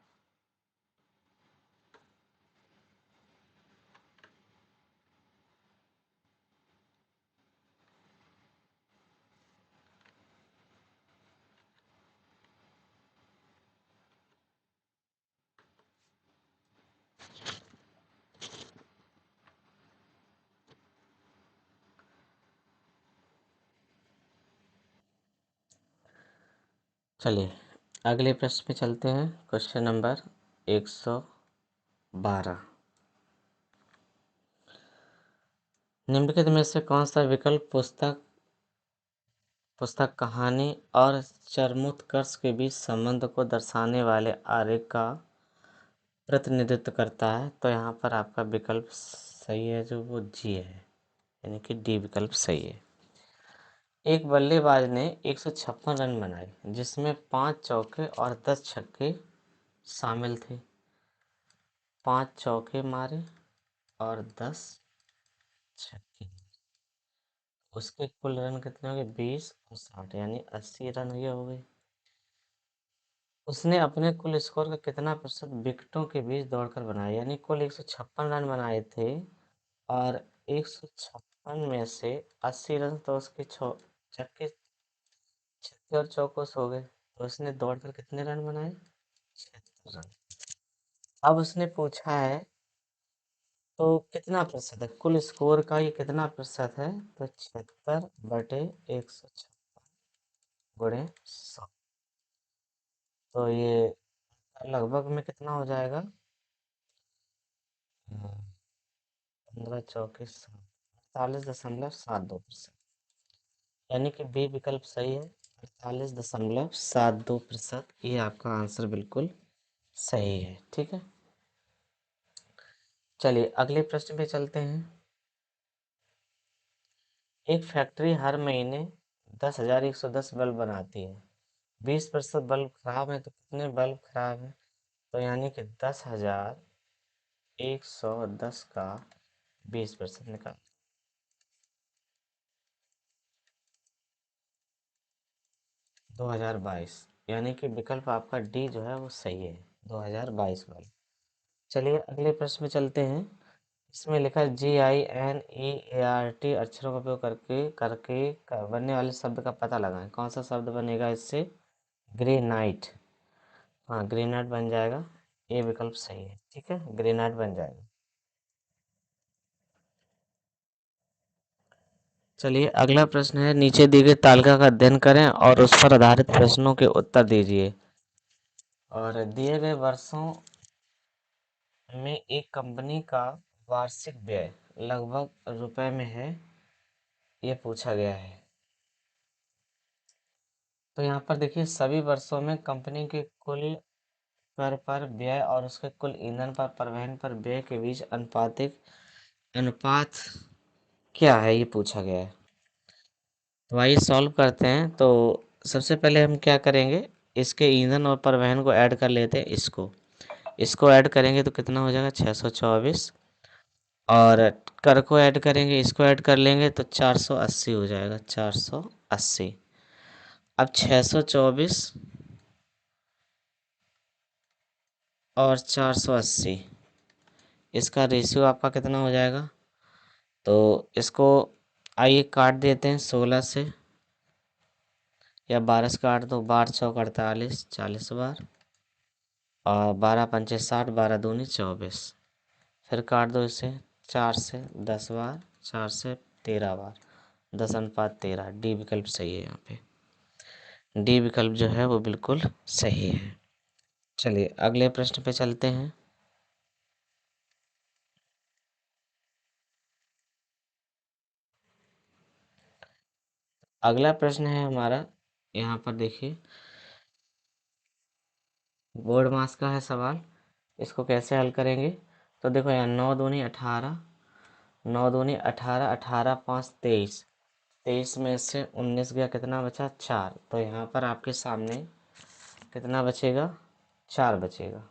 चलिए अगले प्रश्न पे चलते हैं। Question number 112। निम्नलिखित में से कौन सा विकल्प पुस्तक कहानी और चरमोत्कर्ष के बीच संबंध को दर्शाने वाले आरेख का प्रतिनिधित्व करता है? तो यहाँ पर आपका विकल्प सही है, जो वो जी है, यानी कि डी विकल्प सही है। एक बल्लेबाज ने 156 रन बनाए, जिसमें 5 चौके और 10 छक्के शामिल थे। 5 चौके मारे और 10 छक्के। उसके कुल रन कितने हो गए? 20 और 60, यानी 80 रन ये हो गए। उसने अपने कुल स्कोर का कितना प्रतिशत विकेटों के बीच दौड़कर बनाया? यानी कुल 156 रन बनाए थे और 156 में से 80 रन तो उसके छक्के छक्के और चौकों से हो गए। तो उसने दौड़कर कितने रन बनाए? 76 रन। अब उसने पूछा है तो कितना प्रतिशत है कुल स्कोर का, ये कितना प्रतिशत है? तो 76/156 गुणे 100। तो ये लगभग में कितना हो जाएगा? 15 चौके 48.72%, यानी कि बी विकल्प सही है। 48.72%, ये आपका आंसर बिल्कुल सही है। ठीक है, चलिए अगले प्रश्न पे चलते हैं। एक फैक्ट्री हर महीने 10,110 बल्ब बनाती है। 20% बल्ब खराब है, तो कितने बल्ब खराब है? तो यानी कि 10,110 का 20% निकाल 2022, यानी कि विकल्प आपका डी जो है वो सही है, 2022 वाला। चलिए अगले प्रश्न में चलते हैं। इसमें लिखा है GINEART अक्षरों का उपयोग करके करके बनने वाले शब्द का पता लगाएं। कौन सा शब्द बनेगा इससे? ग्रेनाइट। हाँ, ग्रेनाइट बन जाएगा, ये विकल्प सही है। ठीक है, ग्रेनाइट बन जाएगा। चलिए अगला प्रश्न है, नीचे दी गई तालिका का अध्ययन करें और उस पर आधारित प्रश्नों के उत्तर दीजिए। और दिए गए वर्षों में एक कंपनी का वार्षिक व्यय लगभग रुपए में है, ये पूछा गया है। तो यहाँ पर देखिए सभी वर्षों में कंपनी के कुल कर पर व्यय और उसके कुल ईंधन पर परिवहन पर व्यय के बीच अनुपातिक अनुपात क्या है, ये पूछा गया है। तो आइए सॉल्व करते हैं। तो सबसे पहले हम क्या करेंगे, इसके ईंधन और परिवहन को ऐड कर लेते हैं। इसको ऐड करेंगे तो कितना हो जाएगा? 624। और कर को ऐड करेंगे, इसको ऐड कर लेंगे तो 480 हो जाएगा, 480। अब 624 और 480, इसका रेशियो आपका कितना हो जाएगा? तो इसको आइए काट देते हैं 16 से, या 12 से काट दो। 12×4 = 48, 40 बार। और 12×5 = 60, 12×2 = 24। फिर काट दो इसे 4 से 10 बार, 4 से 13 बार, 10:13। डी विकल्प सही है। यहाँ पे डी विकल्प जो है वो बिल्कुल सही है। चलिए अगले प्रश्न पे चलते हैं। अगला प्रश्न है हमारा, यहाँ पर देखिए बोर्ड मास का है सवाल। इसको कैसे हल करेंगे? तो देखो यहाँ 9 दूनी 18, 9 दूनी 18, 18×5 = 23। 23 में से 19 गया, कितना बचा? 4। तो यहाँ पर आपके सामने कितना बचेगा? 4 बचेगा।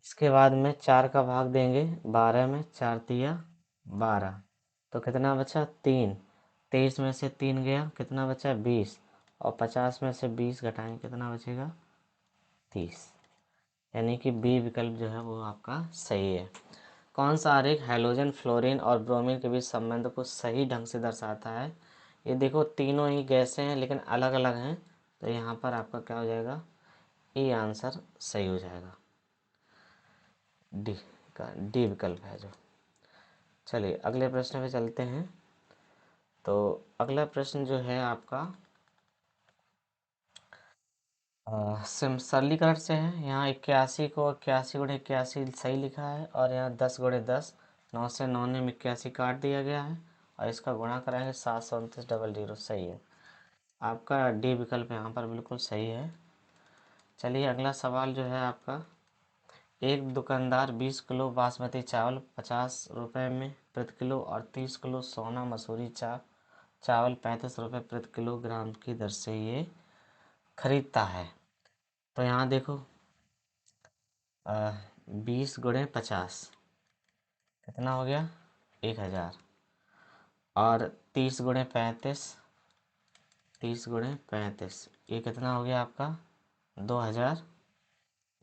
इसके बाद में 4 का भाग देंगे 12 में, 4×3 = 12। तो कितना बचा? 3। 23 में से 3 गया, कितना बचा? 20। और 50 में से 20 घटाएं, कितना बचेगा? 30। यानी कि बी विकल्प जो है वो आपका सही है। कौन सा आरेख हाइड्रोजन, फ्लोरीन और ब्रोमीन के बीच संबंध को सही ढंग से दर्शाता है? ये देखो तीनों ही गैसें हैं लेकिन अलग अलग हैं, तो यहाँ पर आपका क्या हो जाएगा? ए आंसर सही हो जाएगा। डी का डी विकल्प है जो। चलिए अगले प्रश्न पे चलते हैं। तो अगला प्रश्न जो है आपका सरलीकरण से है। यहाँ 81 को 81 × 81 सही लिखा है, और यहाँ 10 × 10, 9 से 9 ने 81 काट दिया गया है, और इसका गुणा कराएंगे 729 सही है। आपका डी विकल्प यहाँ पर बिल्कुल सही है। चलिए अगला सवाल जो है आपका, एक दुकानदार 20 किलो बासमती चावल 50 रुपये में प्रति किलो और 30 किलो सोना मसूरी चावल 35 रुपये प्रति किलोग्राम की दर से ये खरीदता है। तो यहाँ देखो 20 × 50 कितना हो गया, 1000, और 30 × 35 ये कितना हो गया आपका 2000,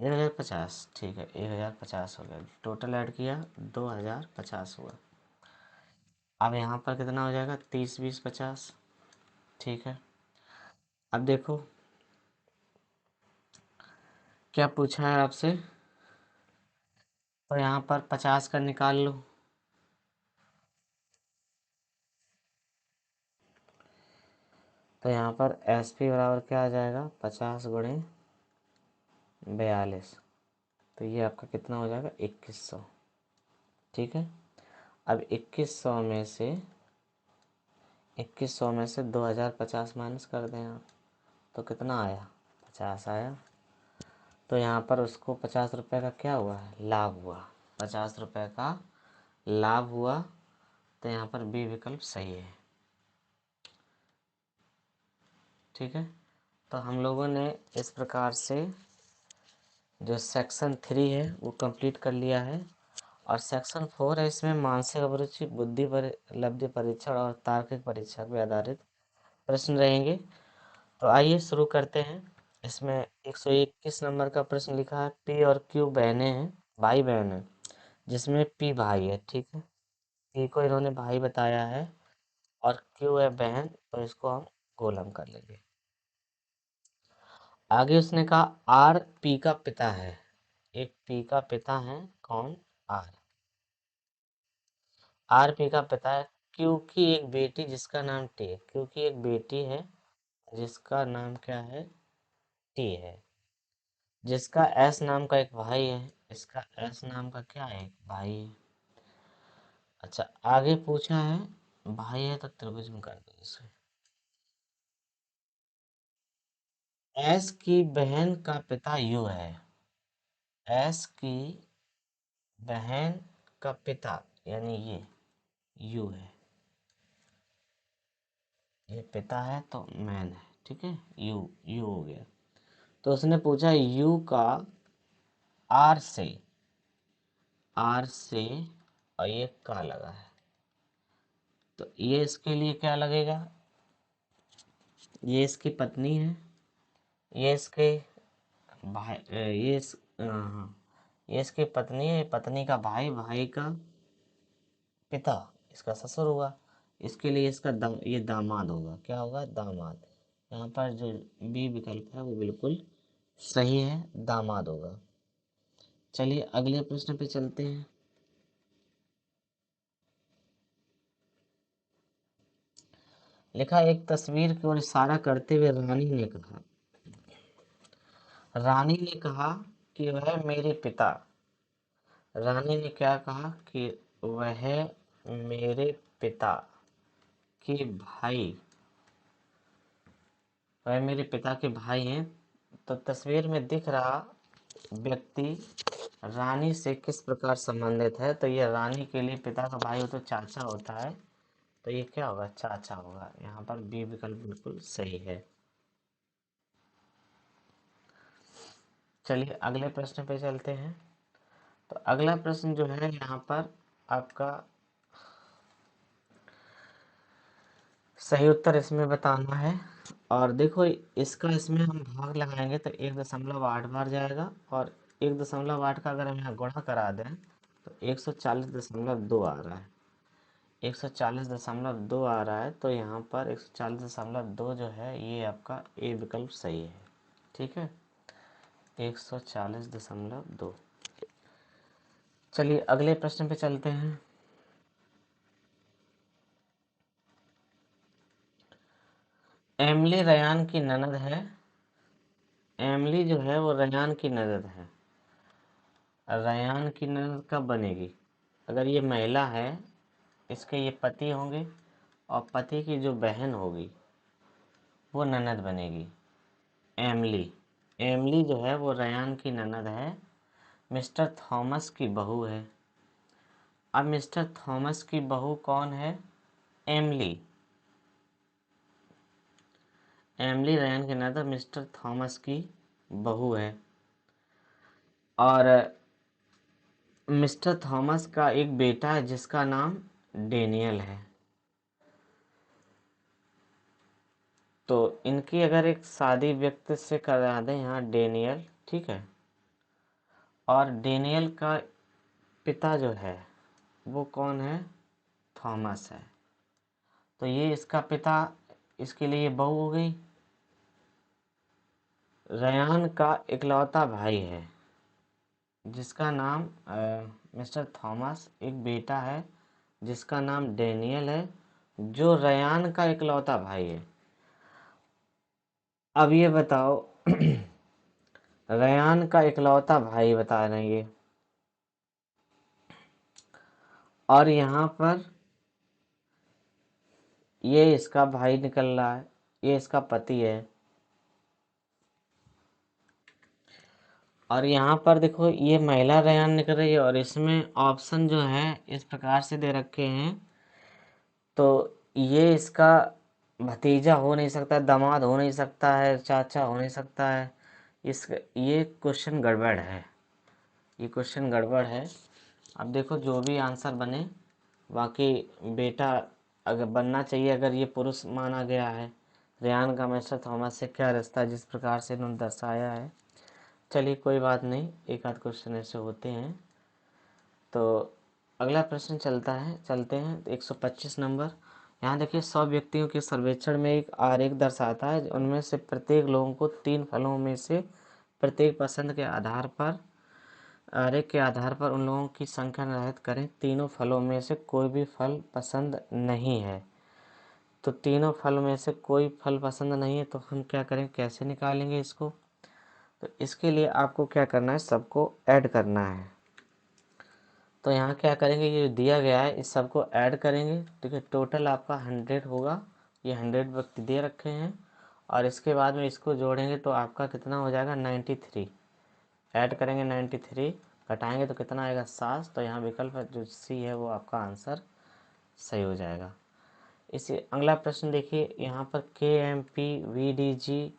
1050, ठीक है 1050 हो गया, टोटल ऐड किया 2050 हुआ। अब यहाँ पर कितना हो जाएगा 30 20 50, ठीक है। अब देखो क्या पूछा है आपसे, तो यहाँ पर 50 का निकाल लो, तो यहाँ पर एस पी बराबर क्या आ जाएगा 50 × 42, तो ये आपका कितना हो जाएगा 2100, ठीक है। अब 2100 में से 2050 माइनस कर दें आप, तो कितना आया 50 आया। तो यहाँ पर उसको 50 रुपये का क्या हुआ है, लाभ हुआ, 50 रुपये का लाभ हुआ। तो यहाँ पर बी विकल्प सही है, ठीक है। तो हम लोगों ने इस प्रकार से जो सेक्शन 3 है वो कंप्लीट कर लिया है, और सेक्शन 4 है, इसमें मानसिक अभिरुचि, बुद्धि पर लब्धि परीक्षण और तार्किक परीक्षा पर आधारित प्रश्न रहेंगे। तो आइए शुरू करते हैं। इसमें 121 नंबर का प्रश्न लिखा है, पी और क्यू बहनें हैं, भाई बहन हैं, जिसमें पी भाई है, ठीक है। पी को इन्होंने भाई बताया है और क्यू है बहन, तो इसको हम गोलम कर लेंगे। आगे उसने कहा आर पी का पिता है, एक पी का पिता है कौन, आर। आर पी का पिता है, क्यू की एक बेटी जिसका नाम टी है, क्यू की एक बेटी है जिसका नाम क्या है, टी है, जिसका एस नाम का एक भाई है, इसका एस नाम का क्या है, एक भाई है। अच्छा आगे पूछा है, भाई है तो त्रिभुज में कर दो इसे। एस की बहन का पिता यू है, एस की बहन का पिता यानी ये यू है, ये पिता है तो मैन है, ठीक है, यू यू हो गया। तो उसने पूछा यू का आर से, आर से, और ये का लगा है, तो ये इसके लिए क्या लगेगा, ये इसकी पत्नी है, ये इसके भाई, हाँ, ये इसकी पत्नी है, पत्नी का भाई, भाई का पिता, इसका ससुर हुआ, इसके लिए इसका ये दामाद होगा, क्या होगा दामाद। यहाँ पर जो बी विकल्प है वो बिल्कुल सही है, दामाद होगा। चलिए अगले प्रश्न पे चलते हैं। लिखा, एक तस्वीर की ओर इशारा करते हुए रानी ने कहा कि वह मेरे पिता, रानी ने क्या कहा कि वह मेरे पिता के भाई, वह मेरे पिता के भाई हैं। तो तस्वीर में दिख रहा व्यक्ति रानी से किस प्रकार संबंधित है, तो ये रानी के लिए पिता का भाई हो तो चाचा होता है, तो ये क्या होगा चाचा होगा। यहाँ पर बी विकल्प बिल्कुल सही है। चलिए अगले प्रश्न पे चलते हैं। तो अगला प्रश्न जो है यहाँ पर आपका सही उत्तर इसमें बताना है, और देखो इसका इसमें हम भाग लगाएंगे तो 1.8 बार जाएगा, और 1.8 का अगर हम यहाँ गुणा करा दें तो 140.2 आ रहा है, 140.2 आ रहा है। तो यहाँ पर 140.2 जो है ये आपका ए विकल्प सही है, ठीक है 140.2। चलिए अगले प्रश्न पे चलते हैं। एमिली रयान की ननद है, एमली जो है वो रेयान की ननद है। रेयान की ननद कब बनेगी? अगर ये महिला है, इसके ये पति होंगे, और पति की जो बहन होगी वो ननद बनेगी। एमली एमली जो है वो रेयान की ननद है, मिस्टर थॉमस की बहू है। अब मिस्टर थॉमस की बहू कौन है? एमली। एमली रेयान की ननद मिस्टर थॉमस की बहू है। और मिस्टर थॉमस का एक बेटा है जिसका नाम डेनियल है। तो इनकी अगर एक शादी व्यक्ति से करा दें यहाँ, डेनियल, ठीक है, और डेनियल का पिता जो है वो कौन है? थॉमस है। तो ये इसका पिता, इसके लिए बहू हो गई। रेयान का इकलौता भाई है जिसका नाम मिस्टर थॉमस, एक बेटा है जिसका नाम डेनियल है, जो रेयान का इकलौता भाई है। अब ये बताओ रेयान का इकलौता भाई बता रहे हैं ये, और यहाँ पर ये इसका भाई निकल रहा है, ये इसका पति है। और यहाँ पर देखो ये महिला रेयान निकल रही है, और इसमें ऑप्शन जो है इस प्रकार से दे रखे हैं। तो ये इसका भतीजा हो नहीं सकता, दामाद हो नहीं सकता है, चाचा हो नहीं सकता है। इस ये क्वेश्चन गड़बड़ है, ये क्वेश्चन गड़बड़ है। अब देखो जो भी आंसर बने, बाकी बेटा अगर बनना चाहिए, अगर ये पुरुष माना गया है। रेयान का मिस्टर थॉमस से क्या रिश्ता, जिस प्रकार से इन्होंने दर्शाया है। चलिए कोई बात नहीं, एक आध क्वेश्चन ऐसे होते हैं। तो अगला प्रश्न चलते हैं 125 नंबर। यहाँ देखिए 100 व्यक्तियों के सर्वेक्षण में एक आरेख दर्शाता है, उनमें से प्रत्येक लोगों को 3 फलों में से प्रत्येक पसंद के आधार पर, आरेख के आधार पर उन लोगों की संख्या निर्धारित करें। तीनों फलों में से कोई भी फल पसंद नहीं है। तो तीनों फल में से कोई फल पसंद नहीं है, तो हम क्या करें, कैसे निकालेंगे इसको? तो इसके लिए आपको क्या करना है, सबको ऐड करना है। तो यहाँ क्या करेंगे, ये दिया गया है इस सबको ऐड करेंगे। ठीक है, टोटल आपका 100 होगा, ये 100 व्यक्ति दे रखे हैं, और इसके बाद में इसको जोड़ेंगे तो आपका कितना हो जाएगा, 93। ऐड करेंगे 93, घटाएंगे तो कितना आएगा, 7। तो यहाँ विकल्प जो सी है वो आपका आंसर सही हो जाएगा। इसी अगला प्रश्न देखिए, यहाँ पर KMPVDG,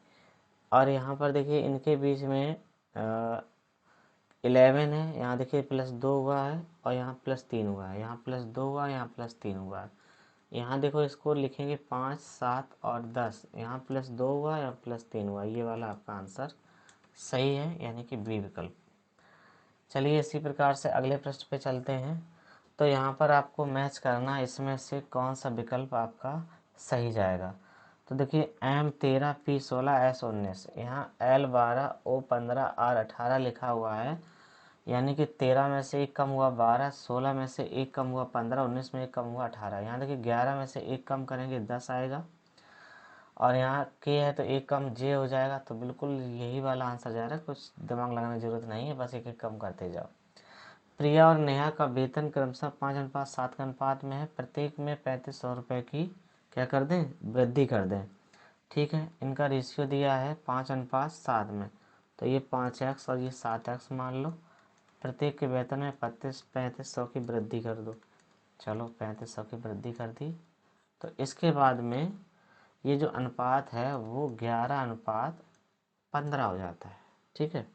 और यहाँ पर देखिए इनके बीच में 11 है। यहाँ देखिए +2 हुआ है, और यहाँ +3 हुआ है, यहाँ +2 हुआ है, यहाँ +3 हुआ है। यहाँ देखो इसको लिखेंगे 5, 7 और 10, यहाँ +2 हुआ है, यहाँ +3 हुआ है। ये वाला आपका आंसर सही है, यानी कि बी विकल्प। चलिए इसी प्रकार से अगले प्रश्न पे चलते हैं। तो यहाँ पर आपको मैच करना है इसमें से कौन सा विकल्प आपका सही जाएगा। तो देखिए M13 P16 S19, यहाँ L12 O15 R18 लिखा हुआ है, यानी कि 13 में से एक कम हुआ 12, 16 में से एक कम हुआ 15, 19 में एक कम हुआ 18। यहाँ देखिए 11 में से एक कम करेंगे 10 आएगा, और यहाँ के है तो एक कम जे हो जाएगा। तो बिल्कुल यही वाला आंसर जा रहा है, कुछ दिमाग लगाने की जरूरत नहीं है, बस एक एक कम करते जाओ। प्रिया और नेहा का वेतन क्रमशः 5:7 के अनुपात में है, प्रत्येक में 3500 रुपये की क्या कर दें, वृद्धि कर दें। ठीक है, इनका रेशियो दिया है 5:7 में, तो ये 5x और ये 7x मान लो। प्रत्येक के वेतन में 3500 की वृद्धि कर दो। चलो 3500 की वृद्धि कर दी। तो इसके बाद में ये जो अनुपात है वो 11:15 हो जाता है। ठीक है,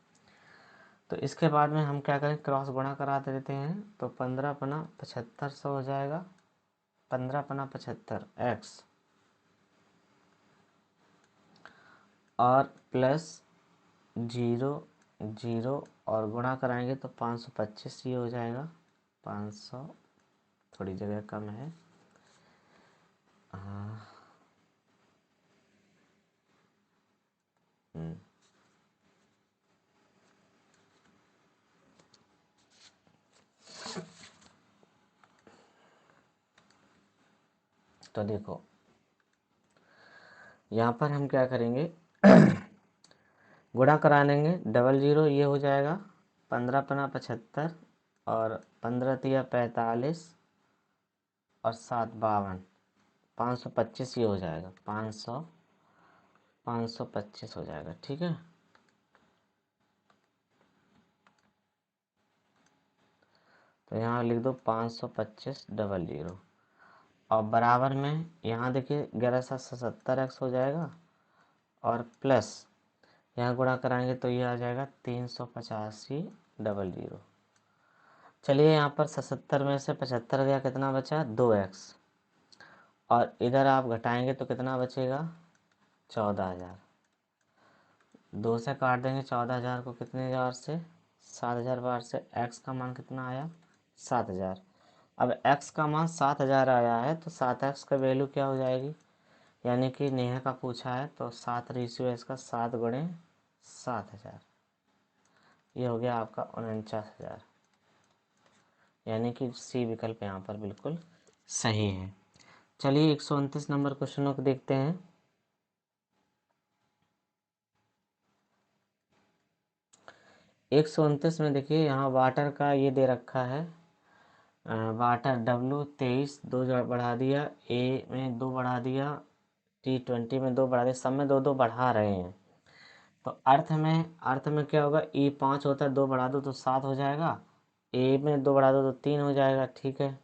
तो इसके बाद में हम क्या करें, क्रॉस गुणा करा देते हैं। तो 15×75 हो जाएगा, 15×75 x, और प्लस 0 0 और गुणा कराएंगे तो 525 ये हो जाएगा। 500, थोड़ी जगह कम है। हाँ, तो देखो यहाँ पर हम क्या करेंगे गुणा करा लेंगे, डबल जीरो ये हो जाएगा 15×75 और 15×45 और 7×52 525 ये हो जाएगा 525 हो जाएगा। ठीक है, तो यहाँ लिख दो 525 डबल जीरो और बराबर में यहाँ देखिए 1170x हो जाएगा और प्लस यहाँ गुणा कराएंगे तो ये आ जाएगा 385 डबल जीरो। चलिए यहाँ पर 77 में से 75 गया, कितना बचा 2x और इधर आप घटाएंगे तो कितना बचेगा 14,000। 2 से काट देंगे 14,000 को, कितने हज़ार से 7,000 बार से, x का मान कितना आया 7,000। अब x का मान 7,000 आया है तो 7x का वैल्यू क्या हो जाएगी, यानी कि नेहा का पूछा है तो 7 रेशियो इसका 7 गुणे 7,000, ये हो गया आपका 49,000, यानी कि सी विकल्प यहाँ पर बिल्कुल सही है। चलिए 129 नंबर क्वेश्चनों को देखते हैं। एक सौ उनतीस में देखिए यहाँ वाटर का ये दे रखा है, वाटर W23 2 बढ़ा दिया, ए में 2 बढ़ा दिया, T20 में 2 बढ़ा दिया, सब में 2 2 बढ़ा रहे हैं। तो अर्थ में क्या होगा, E5 होता है 2 बढ़ा दो तो 7 हो जाएगा, ए में 2 बढ़ा दो तो 3 हो जाएगा। ठीक है,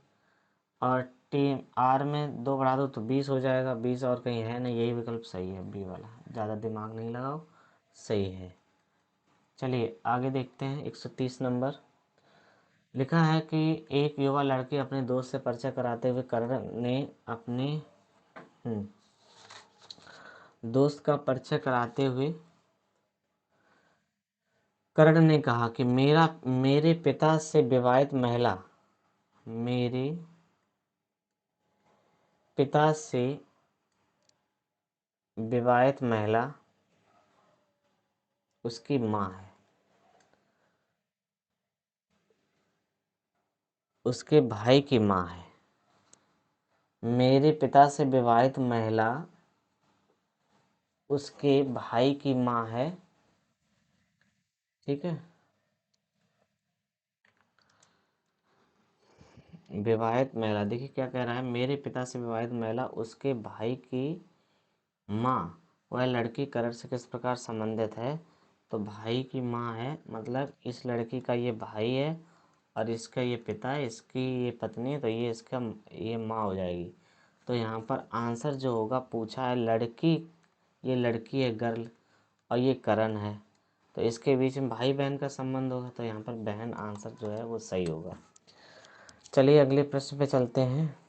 और टी आर में 2 बढ़ा दो तो 20 हो जाएगा, 20 और कहीं है नहीं, यही विकल्प सही है बी वाला, ज़्यादा दिमाग नहीं लगाओ, सही है। चलिए आगे देखते हैं 130 नंबर। लिखा है कि एक युवा लड़की अपने दोस्त से परिचय कराते हुए करण ने अपने दोस्त का परिचय कराते हुए करण ने कहा कि मेरे पिता से विवाहित महिला मेरे पिता से विवाहित महिला उसकी माँ है, उसके भाई की माँ है। मेरे पिता से विवाहित महिला उसके भाई की माँ है। ठीक है, विवाहित महिला, देखिए क्या कह रहा है, मेरे पिता से विवाहित महिला उसके भाई की माँ वह लड़की करण से किस प्रकार संबंधित है। तो भाई की माँ है, मतलब इस लड़की का ये भाई है और इसका ये पिता है, इसकी ये पत्नी है, तो ये इसका ये माँ हो जाएगी। तो यहाँ पर आंसर जो होगा, पूछा है लड़की, ये लड़की है गर्ल और ये करण है, तो इसके बीच में भाई बहन का संबंध होगा, तो यहाँ पर बहन आंसर जो है वो सही होगा। चलिए अगले प्रश्न पे चलते हैं।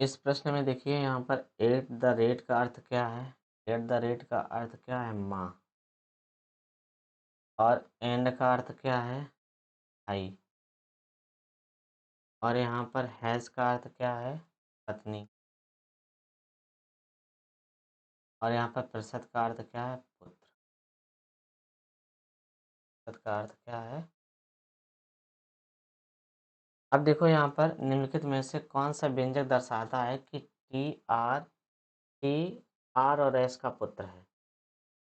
इस प्रश्न में देखिए यहाँ पर एट द रेट का अर्थ क्या है, एट द रेट का अर्थ क्या है माँ, और एंड का अर्थ क्या है भाई, और यहाँ पर हैज़ का अर्थ क्या है पत्नी, और यहाँ पर प्रतिशत का अर्थ क्या है पुत्र, प्रतिशत का अर्थ क्या है। अब देखो यहाँ पर निम्नलिखित में से कौन सा व्यंजक दर्शाता है कि टी आर और एस का पुत्र है।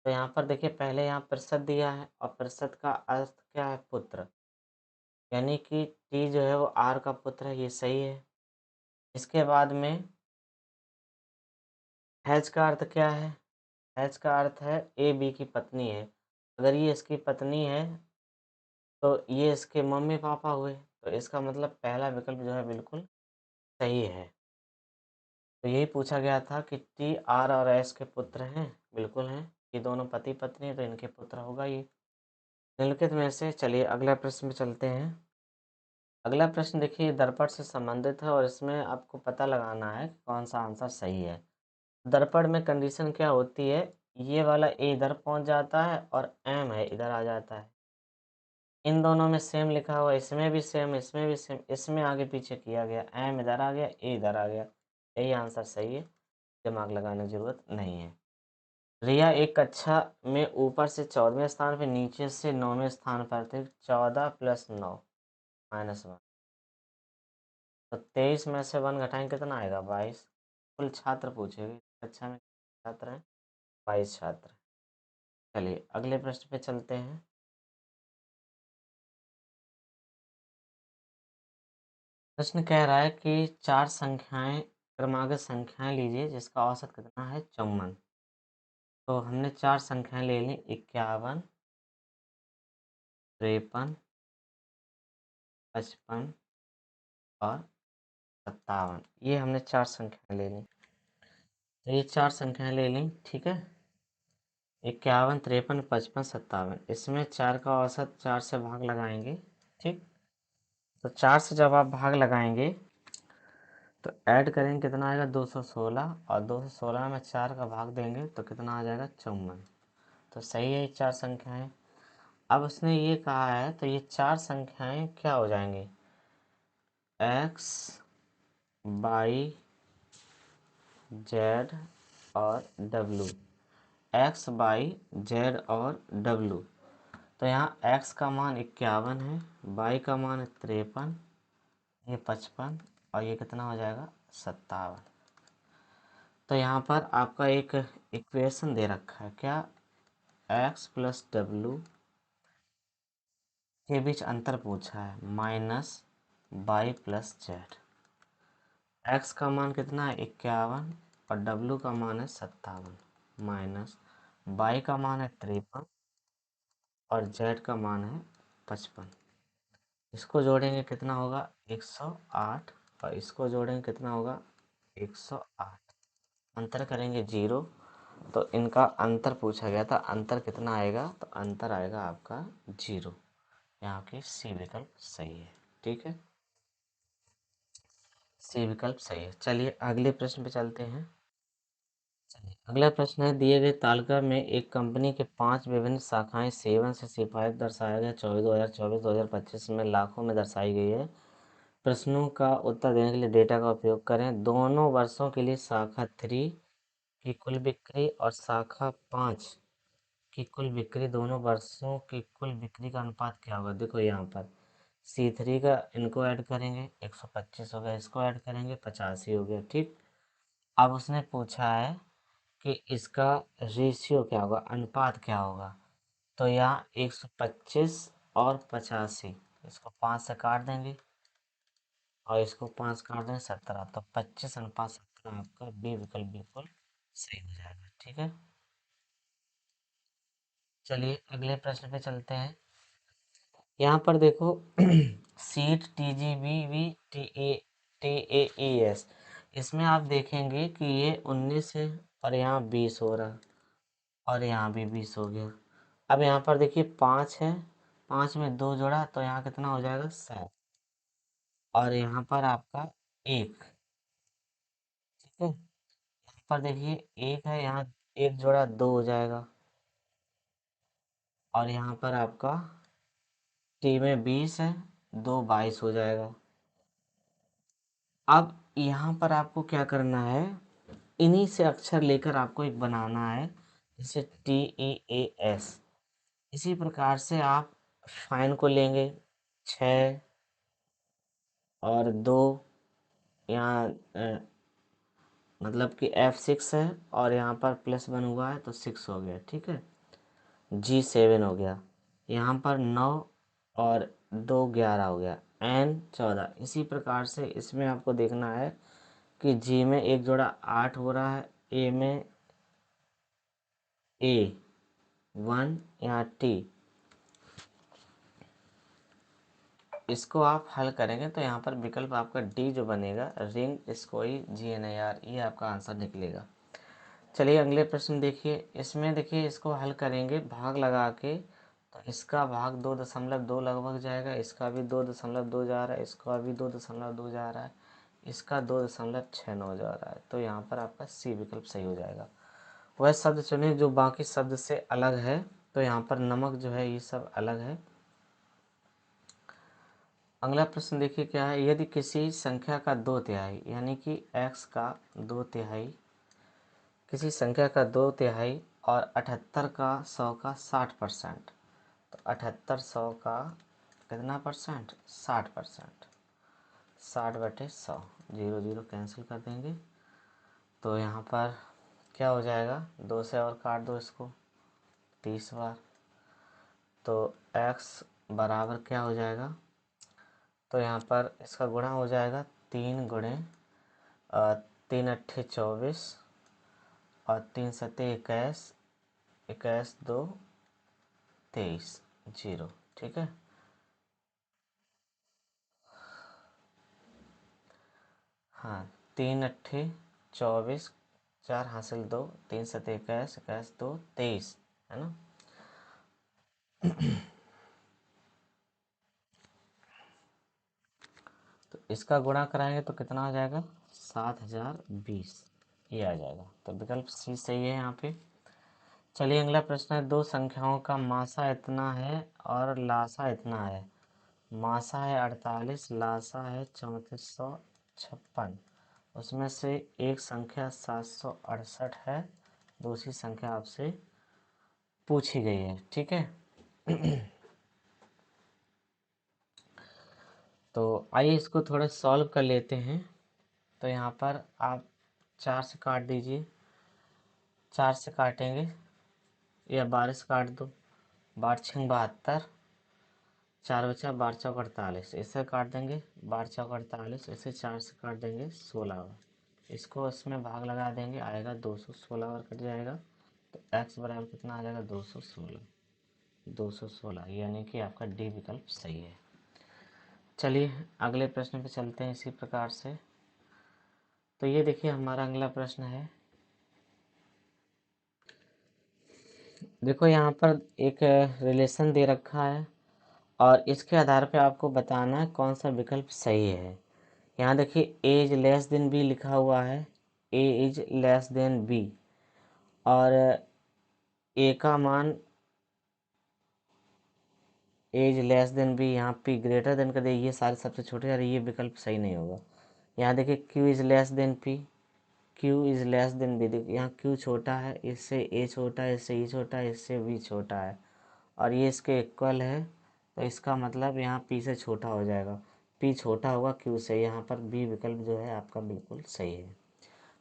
तो यहाँ पर देखिए पहले यहाँ प्रतिशत दिया है और प्रतिशत का अर्थ क्या है पुत्र, यानी कि टी जो है वो आर का पुत्र है, ये सही है। इसके बाद में हैज का अर्थ क्या है, हैज का अर्थ है ए बी की पत्नी है, अगर ये इसकी पत्नी है तो ये इसके मम्मी पापा हुए, तो इसका मतलब पहला विकल्प जो है बिल्कुल सही है। तो यही पूछा गया था कि टी आर और एस के पुत्र हैं, बिल्कुल हैं, ये दोनों पति पत्नी हैं तो इनके पुत्र होगा ये। निम्नलिखित में से चलिए अगला प्रश्न में चलते हैं। अगला प्रश्न देखिए दर्पण से संबंधित है और इसमें आपको पता लगाना है कि कौन सा आंसर सही है। दर्पण में कंडीशन क्या होती है, ये वाला ए इधर पहुंच जाता है और एम है इधर आ जाता है, इन दोनों में सेम लिखा हुआ, इसमें भी सेम, इसमें भी सेम, इसमें आगे पीछे किया गया, एम इधर आ गया ए इधर आ गया, यही आंसर सही है, दिमाग लगाने की जरूरत नहीं है। रिया एक कक्षा में ऊपर से 14वें स्थान पर नीचे से 9वें स्थान पर थे, 14 + 9 -1। तो 23 में से 1 घटाएंगे कितना आएगा? 22। कुल छात्र पूछेगी, कक्षा में छात्र हैं? 22 छात्र। चलिए अगले प्रश्न पे चलते हैं। प्रश्न कह रहा है कि 4 संख्याएं, क्रमागत संख्याएं लीजिए जिसका औसत कितना है? 54। तो हमने 4 संख्याएं ले ली, 51, 53, 55 और 57। ये हमने 4 संख्याएं ले ली। तो ये 4 संख्याएं ले ली, ठीक है। 51, 53, 55, 57। इसमें 4 का औसत 4 से भाग लगाएंगे, ठीक। तो 4 से जब आप भाग लगाएंगे तो ऐड करेंगे, कितना आएगा? 216। और 216 में 4 का भाग देंगे तो कितना आ जाएगा? 54। तो सही है ये 4 संख्याएं। अब उसने ये कहा है तो ये 4 संख्याएं क्या हो जाएंगी? एक्स, वाई, जेड और डब्लू। एक्स, वाई, जेड और डब्लू। तो यहाँ एक्स का मान 51 है, वाई का मान है 53, ये 55 और ये कितना हो जाएगा? 57। तो यहाँ पर आपका एक इक्वेशन दे रखा है, क्या? एक्स प्लस डब्लू के बीच अंतर पूछा है, minus Y plus Z. X का मान कितना है? 51 और डब्लू का मान है 57, माइनस वाई का मान है 53 और जेड का मान है 55। इसको जोड़ेंगे कितना होगा? 108 और इसको जोड़ेंगे कितना होगा? 108। अंतर करेंगे 0। तो इनका अंतर पूछा गया था, अंतर कितना आएगा? तो अंतर आएगा आपका 0। यहाँ की सी विकल्प सही है, ठीक है। सी विकल्प सही है। चलिए अगले प्रश्न पे चलते हैं। चलिए अगला प्रश्न है, दिए गए तालिका में एक कंपनी के 5 विभिन्न शाखाएं सेवन से सिफारिश दर्शाया गया 2024-2025 में लाखों में दर्शाई गई है। प्रश्नों का उत्तर देने के लिए डेटा का उपयोग करें। दोनों वर्षों के लिए शाखा 3 की कुल बिक्री और शाखा 5 की कुल बिक्री, दोनों वर्षों की कुल बिक्री का अनुपात क्या होगा? देखो यहाँ पर C3 का इनको ऐड करेंगे 125 हो गया, इसको ऐड करेंगे 85 हो गया, ठीक। अब उसने पूछा है कि इसका रेशियो क्या होगा, अनुपात क्या होगा? तो यहाँ 125 और 85, इसको 5 से काट देंगे और इसको 5 काट देंगे 17। तो 25:17 आपका बी विकल्प बिल्कुल सही हो जाएगा, ठीक है। चलिए अगले प्रश्न पे चलते हैं। यहाँ पर देखो सीट TGBV TAES, इसमें आप देखेंगे कि ये 19 है और यहाँ 20 हो रहा और यहाँ भी 20 हो गया। अब यहाँ पर देखिए 5 है, 5 में 2 जोड़ा तो यहाँ कितना हो जाएगा? 7। और यहाँ पर आपका 1, ठीक है। यहाँ पर देखिए 1 है, यहाँ 1 जोड़ा 2 हो जाएगा और यहाँ पर आपका टी में 20 है, 2 22 हो जाएगा। अब यहाँ पर आपको क्या करना है? इन्हीं से अक्षर लेकर आपको एक बनाना है, जैसे TEAS। इसी प्रकार से आप फाइन को लेंगे 6 और 2, यहाँ मतलब कि F6 है और यहाँ पर +1 हुआ है तो 6 हो गया, ठीक है। G7 हो गया, यहाँ पर 9 और 2 11 हो गया, N 14। इसी प्रकार से इसमें आपको देखना है कि G में 1 जोड़ा 8 हो रहा है, A में A1, यहाँ T। इसको आप हल करेंगे तो यहाँ पर विकल्प आपका डी जो बनेगा, रिंग स्कोई GNAR, ये आपका आंसर निकलेगा। चलिए अगले प्रश्न देखिए। इसमें देखिए इसको हल करेंगे भाग लगा के, तो इसका भाग 2.2 लगभग जाएगा, इसका भी 2.2 जा रहा है, इसका भी 2.2 जा रहा है, इसका 2.69 जा रहा है। तो यहाँ पर आपका सी विकल्प सही हो जाएगा। वह शब्द चुनें जो बाकी शब्द से अलग है। तो यहाँ पर नमक जो है ये सब अलग है। अगला प्रश्न देखिए क्या है, यदि किसी संख्या का 2/3 यानी कि x का 2/3, किसी संख्या का 2/3 और 78 का 100 का 60%, तो 78 100 का कितना परसेंट? 60%। 60/100, 0 0 कैंसिल कर देंगे। तो यहाँ पर क्या हो जाएगा, 2 से और काट दो इसको 30 बार, तो x बराबर क्या हो जाएगा, तो यहाँ पर इसका गुणा हो जाएगा 3 गुणे 3 अट्ठे 24 और 3 सत्ते 21, 21 2 23, 0। ठीक है। हाँ, 3 अट्ठे 24, 4 हासिल 2, 3 सत्ते 21, 21 2 23, है ना। तो इसका गुणा कराएंगे तो कितना आ जाएगा, 7020, ये आ जाएगा। तो विकल्प सी सही है यहाँ पे। चलिए अगला प्रश्न है, दो संख्याओं का मासा इतना है और लासा इतना है। मासा है 48, लासा है 3456। उसमें से एक संख्या 768 है, दूसरी संख्या आपसे पूछी गई है। ठीक है। तो आइए इसको थोड़ा सॉल्व कर लेते हैं। तो यहाँ पर आप 4 से काट दीजिए, 4 से काटेंगे या 12 से काट दो, 12 छंग 72, 4 बचा, 12 चौक 48, इससे काट देंगे, 12 चौक 48, इसे 4 से काट देंगे 16 बार, इसको इसमें भाग लगा देंगे, आएगा 216 बार कट जाएगा। तो x बराबर कितना आ जाएगा, 216, 216, यानी कि आपका डी विकल्प सही है। चलिए अगले प्रश्न पे चलते हैं इसी प्रकार से। तो ये देखिए हमारा अगला प्रश्न है। देखो यहाँ पर एक रिलेशन दे रखा है और इसके आधार पे आपको बताना है कौन सा विकल्प सही है। यहाँ देखिए ए इज लेस देन बी लिखा हुआ है, ए इज लेस देन बी, और ए का मान ए इज लेस देन बी, यहाँ पी ग्रेटर देन कर दे, ये सारे सबसे छोटे, यार ये विकल्प सही नहीं होगा। यहाँ देखिए Q is less than P, Q is less than B, देखिए यहाँ क्यू छोटा है, इससे ए छोटा है, इससे ई छोटा है, इससे बी छोटा है, और ये इसके इक्वल है, तो इसका मतलब यहाँ पी से छोटा हो जाएगा, पी छोटा होगा क्यू से, यहाँ पर बी विकल्प जो है आपका बिल्कुल सही है।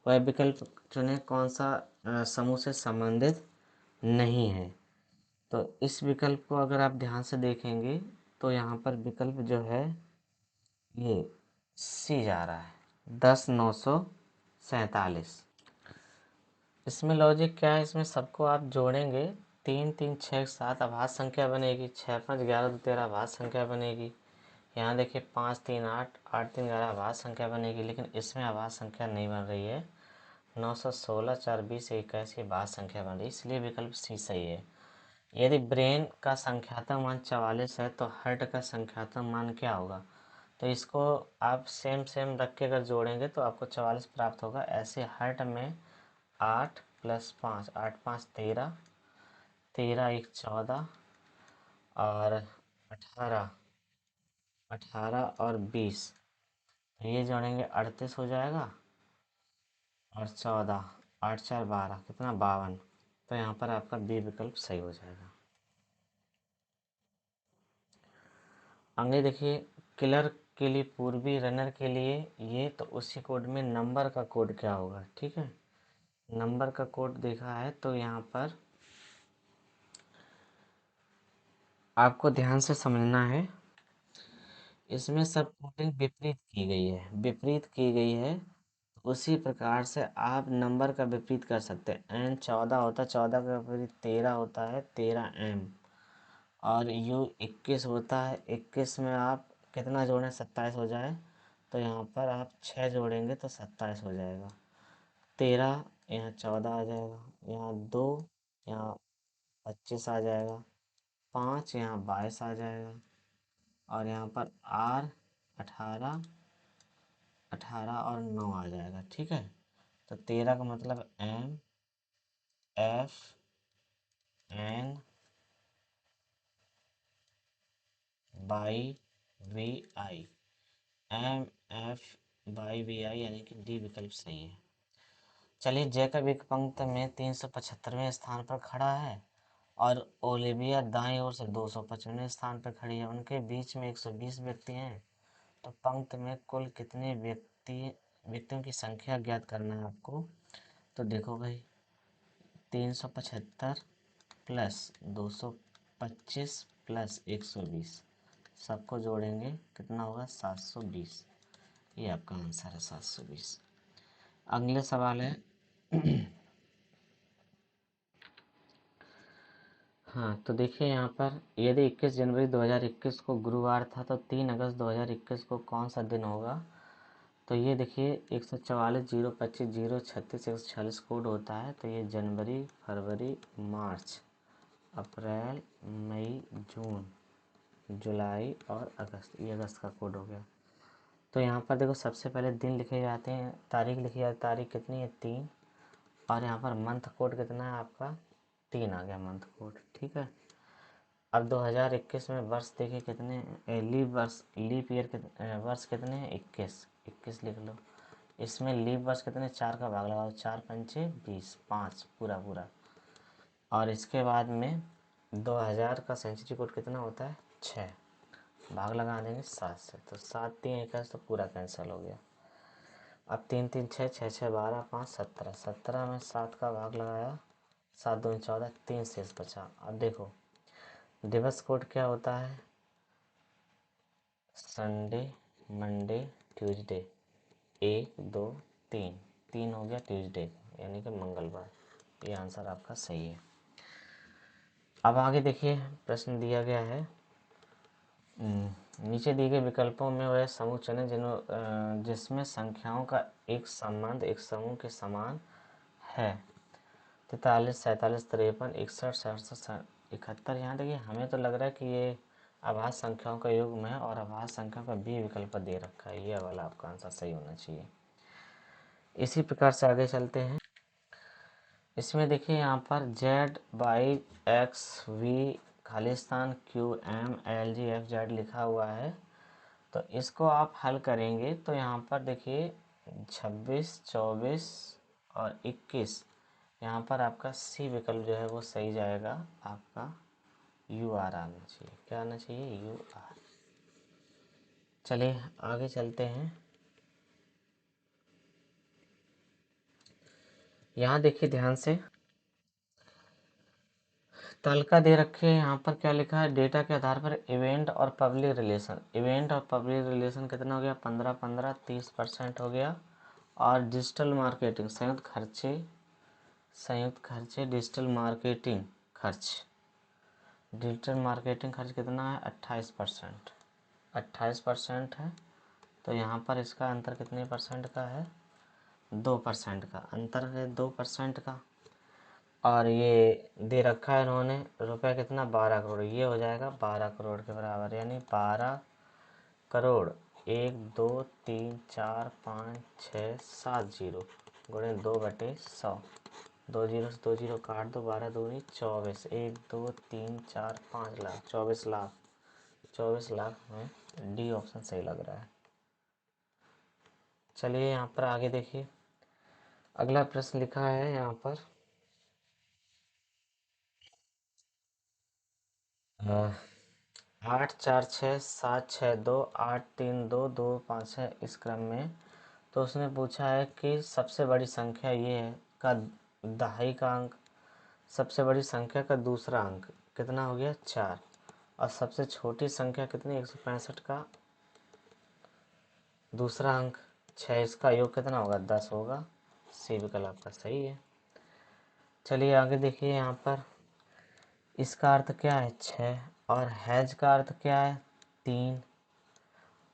वह विकल्प चुनें कौन सा समूह से संबंधित नहीं है। तो इस विकल्प को अगर आप ध्यान से देखेंगे तो यहाँ पर विकल्प जो है ये सी जा रहा है, 10,947। इसमें लॉजिक क्या है, इसमें सबको आप जोड़ेंगे, 3 3 6 7 आभाज्य संख्या बनेगी, 6 5 11 2 13 आभाज्य संख्या बनेगी। यहाँ देखिए 5 3 8 8 3 11 आभाज्य संख्या बनेगी, लेकिन इसमें आभाज्य संख्या नहीं बन रही है। 916 4 20 21 ये आभाज्य संख्या बन रही है, इसलिए विकल्प सी सही है। यदि ब्रेन का संख्यात्मक मान 44 है तो हर्ट का संख्यात्मक मान क्या होगा। तो इसको आप सेम सेम रख के अगर जोड़ेंगे तो आपको 44 प्राप्त होगा। ऐसे हर्ट में 8 + 5, 8 5 13, 13 1 14 और 18, 18 और 20, ये जोड़ेंगे 38 हो जाएगा, और 14, 8 4 12, कितना 52। तो यहाँ पर आपका बी विकल्प सही हो जाएगा। आगे देखिए, किलर के लिए, पूर्वी रनर के लिए, ये तो उसी कोड में नंबर का कोड क्या होगा। ठीक है, नंबर का कोड देखा है तो यहाँ पर आपको ध्यान से समझना है। इसमें सब कोडिंग विपरीत की गई है, विपरीत की गई है। उसी प्रकार से आप नंबर का विपरीत कर सकते हैं। एन 14 होता है, 14 का विपरीत 13 होता है, 13 एम, और यू 21 होता है, 21 में आप कितना जोड़ें, 27 हो जाए, तो यहाँ पर आप 6 जोड़ेंगे तो 27 हो जाएगा। 13 यहाँ 14 आ जाएगा, यहाँ 2 यहाँ 25 आ जाएगा, 5 यहाँ 22 आ जाएगा, और यहाँ पर आर 18, 18 और 9 आ जाएगा। ठीक है, तो 13 का मतलब M F N by V I, M F by V I, यानी कि डी विकल्प सही है। चलिए जैकब एक पंक्ति में 375वें स्थान पर खड़ा है और ओलिविया दाईं ओर से 255वें स्थान पर खड़ी है। उनके बीच में 120 व्यक्ति हैं। तो पंक्ति में कुल कितने व्यक्तियों की संख्या ज्ञात करना है आपको। तो देखो भाई, 375 प्लस 225 प्लस 120, सबको जोड़ेंगे कितना होगा, 720। ये आपका आंसर है, 720। अगले सवाल है हाँ, तो देखिए यहाँ पर, यदि 21 जनवरी 2021 को गुरुवार था तो 3 अगस्त 2021 को कौन सा दिन होगा। तो ये देखिए 144, 025, 036, 146 कोड होता है। तो ये जनवरी, फरवरी, मार्च, अप्रैल, मई, जून, जुलाई और अगस्त, ये अगस्त का कोड हो गया। तो यहाँ पर देखो, सबसे पहले दिन लिखे जाते हैं, तारीख लिखी जाती है। तारीख कितनी है, 3। और यहाँ पर मंथ कोड कितना है आपका, 3 आ गया मंथ कोड, ठीक है। अब 2021 में वर्ष देखिए कितने, लीप ईयर वर्ष कितने हैं, 21, 21 लिख लो। इसमें लीप वर्ष कितने, 4 का भाग लगाओ, 4 पंचे 20, 5 पूरा पूरा। और इसके बाद में 2000 का सेंचुरी कोड कितना होता है, 6, भाग लगा देंगे 7 से। तो 7 3 21, तो पूरा कैंसिल हो गया। अब 3 3 6, 6 6 12, 5 17, 17 में 7 का भाग लगाया, 7 2 14, 3 शेष बचा। अब देखो दिवस कोड क्या होता है, संडे, मंडे, ट्यूसडे, 1 2 3, 3 हो गया ट्यूसडे, यानी कि मंगलवार। ये आंसर आपका सही है। अब आगे देखिए, प्रश्न दिया गया है, नीचे दिए गए विकल्पों में वह समूह चुनें जिसमें संख्याओं का एक संबंध एक समूह के समान है। 43, 47, 53, 61, 67, 71। यहाँ देखिए, हमें तो लग रहा है कि ये आभाज्य संख्याओं का युग्म है और आभाज्य संख्याओं का बी विकल्प दे रखा है। ये वाला आपका आंसर सही होना चाहिए। इसी प्रकार से आगे चलते हैं। इसमें देखिए यहाँ पर Z/X/V खालिस्तान QMLGFZ लिखा हुआ है। तो इसको आप हल करेंगे तो यहाँ पर देखिए 26, 24 और 21, यहाँ पर आपका सी विकल्प जो है वो सही जाएगा। आपका UR आना चाहिए। क्या आना चाहिए, UR। चलिए आगे चलते हैं। यहाँ देखिए ध्यान से, तालिका दे रखे हैं। यहाँ पर क्या लिखा है, डेटा के आधार पर इवेंट और पब्लिक रिलेशन। इवेंट और पब्लिक रिलेशन कितना हो गया, 15 15, 30% हो गया। और डिजिटल मार्केटिंग संयुक्त खर्चे डिजिटल मार्केटिंग खर्च, डिजिटल मार्केटिंग खर्च कितना है, 28%, 28% है। तो यहाँ पर इसका अंतर कितने परसेंट का है, 2% का अंतर है, 2% का। और ये दे रखा है इन्होंने रुपए कितना, 12 करोड़। ये हो जाएगा 12 करोड़ के बराबर, यानी 12 करोड़ 1 2 3 4 5 6 7 जीरो गुणे 2/100। 2 जीरो से 2 जीरो काट दो, 12 दूनी 24, 1 2 3 4 5 लाख, 24 लाख। 24 लाख में डी ऑप्शन सही लग रहा है। चलिए यहाँ पर आगे देखिए, अगला प्रश्न लिखा है यहाँ पर, 8 4 6 7 6 2 8 3 2 2 5 है, इस क्रम में। तो उसने पूछा है कि सबसे बड़ी संख्या ये है का दहाई का अंक, सबसे बड़ी संख्या का दूसरा अंक कितना हो गया, 4। और सबसे छोटी संख्या कितनी, 165 का दूसरा अंक 6। इसका योग कितना होगा, 10 होगा। सी विकल्प आपका सही है। चलिए आगे देखिए, यहाँ पर इसका अर्थ क्या है, 6। और हैज का अर्थ क्या है, 3।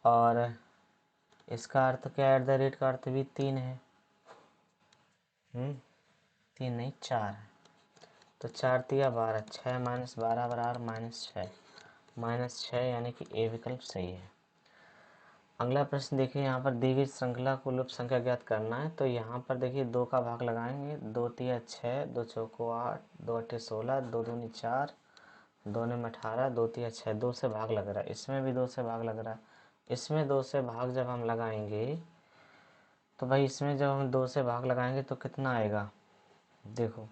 और इसका अर्थ क्या है, एट द रेट का अर्थ भी 3 है। 3 नहीं, 4 है। तो 4 तिया 12, 6 माइनस 12 बराबर -6, -6 यानी कि ए विकल्प सही है। अगला प्रश्न देखिए, यहाँ पर दी गई श्रृंखला को लुप्त संख्या ज्ञात करना है। तो यहाँ पर देखिए 2 का भाग लगाएंगे, 2 तिया 6, 2 चौको 8, 2 अट्ठे 16, 2 दूनी 4, 2 में 18, 2 तिया 6, 2 से भाग लग रहा है। इसमें भी 2 से भाग लग रहा है। इसमें 2 से भाग जब हम लगाएंगे तो भाई इसमें जब हम 2 से भाग लगाएंगे तो कितना आएगा, देखो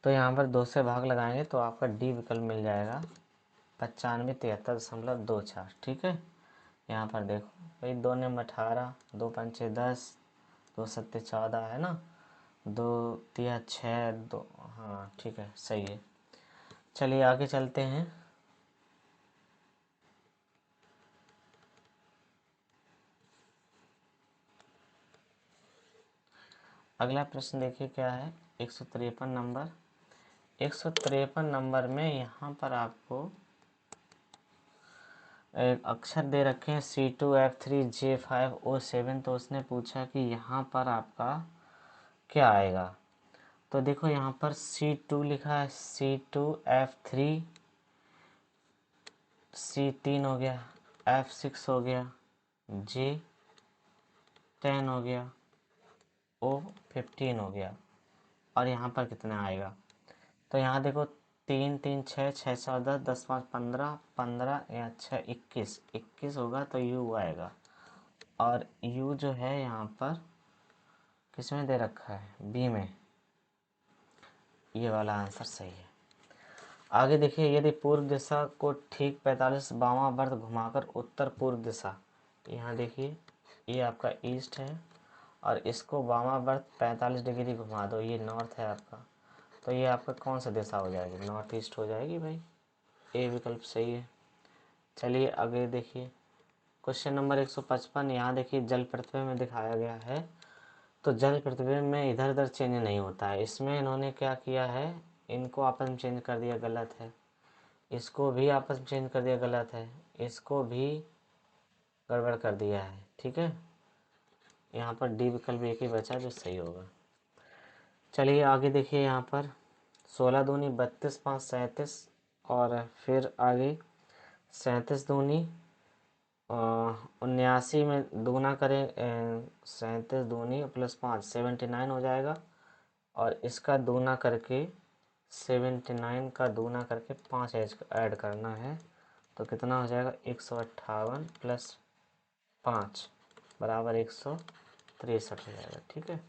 तो यहाँ पर 2 से भाग लगाएंगे तो आपका डी विकल्प मिल जाएगा 9573.24। ठीक है, यहाँ पर देखो भाई, 2 ने 18, 2 पंचे 10, 2 सत्ते 14 है ना, 2 तिया 6, 2, हाँ ठीक है, सही है। चलिए आगे चलते हैं। अगला प्रश्न देखिए क्या है, 153 नंबर। 153 नंबर में यहाँ पर आपको एक अक्षर दे रखे हैं C2F3J5O7। तो उसने पूछा कि यहाँ पर आपका क्या आएगा। तो देखो यहाँ पर C2 लिखा है, C2F3, C3 हो गया, F6 हो गया, J10 हो गया, O15 हो गया, और यहाँ पर कितना आएगा। तो यहाँ देखो 3 3 6 6 14 10 5 15 15 या 6 21 21 होगा तो U आएगा। और U जो है यहाँ पर किस में दे रखा है, बी में। ये वाला आंसर सही है। आगे देखिए, यदि पूर्व दिशा को ठीक 45 बावां वर्त घुमाकर उत्तर पूर्व दिशा, यहाँ देखिए ये आपका ईस्ट है और इसको बावां वर्त 45 डिग्री घुमा दो, ये नॉर्थ है आपका, तो ये आपका कौन सा दिशा हो जाएगी, नॉर्थ ईस्ट हो जाएगी भाई। ए विकल्प सही है। चलिए आगे देखिए, क्वेश्चन नंबर 155। यहाँ देखिए जल प्रतिबिंब में दिखाया गया है, तो जल प्रतिबिंब में इधर उधर चेंज नहीं होता है। इसमें इन्होंने क्या किया है, इनको आपस में चेंज कर दिया, गलत है। इसको भी आपस में चेंज कर दिया, गलत है। इसको भी गड़बड़ कर दिया है। ठीक है, यहाँ पर डी विकल्प एक ही बचा जो सही होगा। चलिए आगे देखिए, यहाँ पर 16 दूनी 32 5 37, और फिर आगे 37 दूनी 79 में दूना करें, 37 दूनी प्लस 5 79 हो जाएगा, और इसका दूना करके 79 का दूना करके 5 ऐड करना है, तो कितना हो जाएगा, 158 प्लस 5 बराबर 163 हो जाएगा। ठीक है,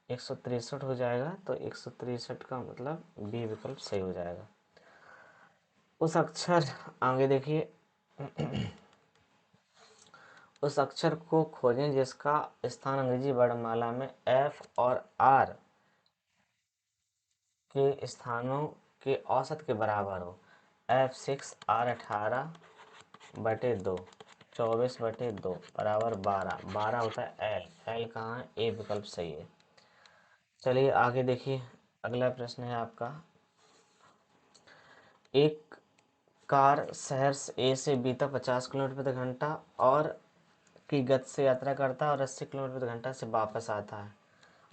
163 हो जाएगा, तो 163 का मतलब बी विकल्प सही हो जाएगा। उस अक्षर, आगे देखिए, उस अक्षर को खोजें जिसका स्थान अंग्रेजी वर्णमाला में एफ और आर के स्थानों के औसत के बराबर हो। F6 R18/2, 24/2 बराबर 12, 12 होता है एल, एल कहाँ है, ए विकल्प सही है। चलिए आगे देखिए, अगला प्रश्न है आपका, एक कार शहर ए से बी तक 50 किलोमीटर प्रति घंटा और की गति से यात्रा करता है और 80 किलोमीटर प्रति घंटा से वापस आता है।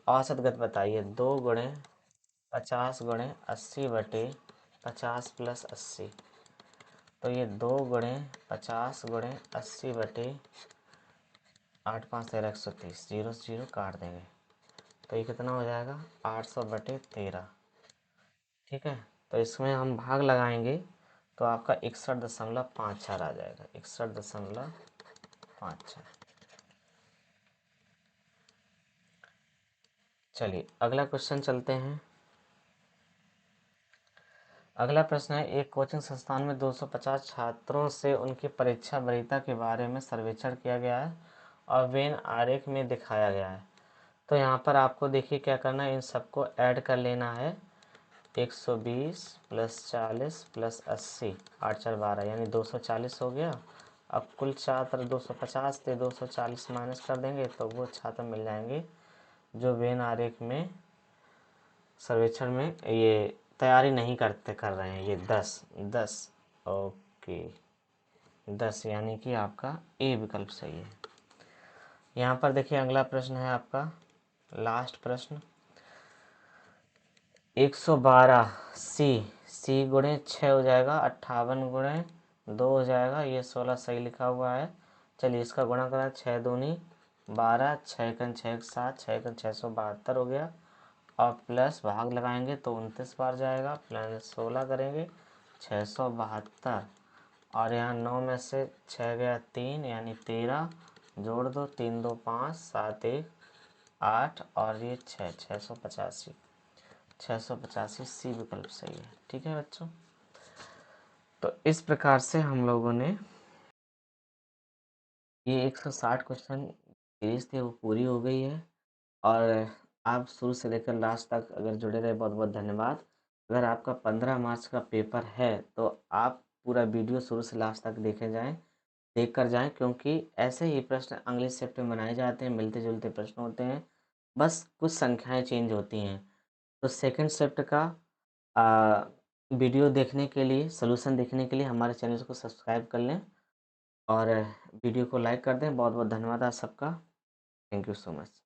औसत गति बताइए। 2 गुणे 50 गुणे 80/50 प्लस 80, तो ये 2 गुणे 50 गुणे 80/8 5 13 130, 0 से 0 काट देंगे, तो ये कितना हो जाएगा, 800/13। ठीक है, तो इसमें हम भाग लगाएंगे तो आपका 61.54 आ जाएगा, 61.54। चलिए अगला क्वेश्चन चलते हैं। अगला प्रश्न है, एक कोचिंग संस्थान में 250 छात्रों से उनकी परीक्षा वरीयता के बारे में सर्वेक्षण किया गया है और वेन आरेख में दिखाया गया है। तो यहाँ पर आपको देखिए क्या करना है, इन सबको ऐड कर लेना है। 120 प्लस 40 प्लस 80, 8 4 12, यानी 240 हो गया। अब कुल छात्र 250 थे, 240 माइनस कर देंगे तो वो छात्र मिल जाएंगे जो वेन आरेख में सर्वेक्षण में ये तैयारी नहीं कर रहे हैं। ये 10 10, ओके 10, यानी कि आपका ए विकल्प सही है। यहाँ पर देखिए अगला प्रश्न है आपका, लास्ट प्रश्न, 112 सी गुणे 6 हो जाएगा, 58 गुणे 2 हो जाएगा, ये 16 सही लिखा हुआ है। चलिए इसका गुणा करें, 6 दूनी 12, 6 कन 6 7, 6 कन 672 हो गया, और प्लस भाग लगाएंगे तो 29 बार जाएगा, प्लस 16 करेंगे 672, और यहाँ 9 में से 6 गया 3, यानी 13, जोड़ दो 3 2 5 7 1 8, और ये 6 685। 685 सी विकल्प सही है। ठीक है बच्चों, तो इस प्रकार से हम लोगों ने ये 160 क्वेश्चन सीरीज थी वो पूरी हो गई है। और आप शुरू से लेकर लास्ट तक अगर जुड़े रहे, बहुत बहुत धन्यवाद। अगर आपका 15 मार्च का पेपर है तो आप पूरा वीडियो शुरू से लास्ट तक देख कर जाएं, क्योंकि ऐसे ही प्रश्न अगले शिफ्ट में बनाए जाते हैं, मिलते जुलते प्रश्न होते हैं, बस कुछ संख्याएं चेंज होती हैं। तो सेकंड शिफ्ट का वीडियो देखने के लिए, सोल्यूशन देखने के लिए हमारे चैनल को सब्सक्राइब कर लें और वीडियो को लाइक कर दें। बहुत बहुत धन्यवाद आप सबका। Thank you so much.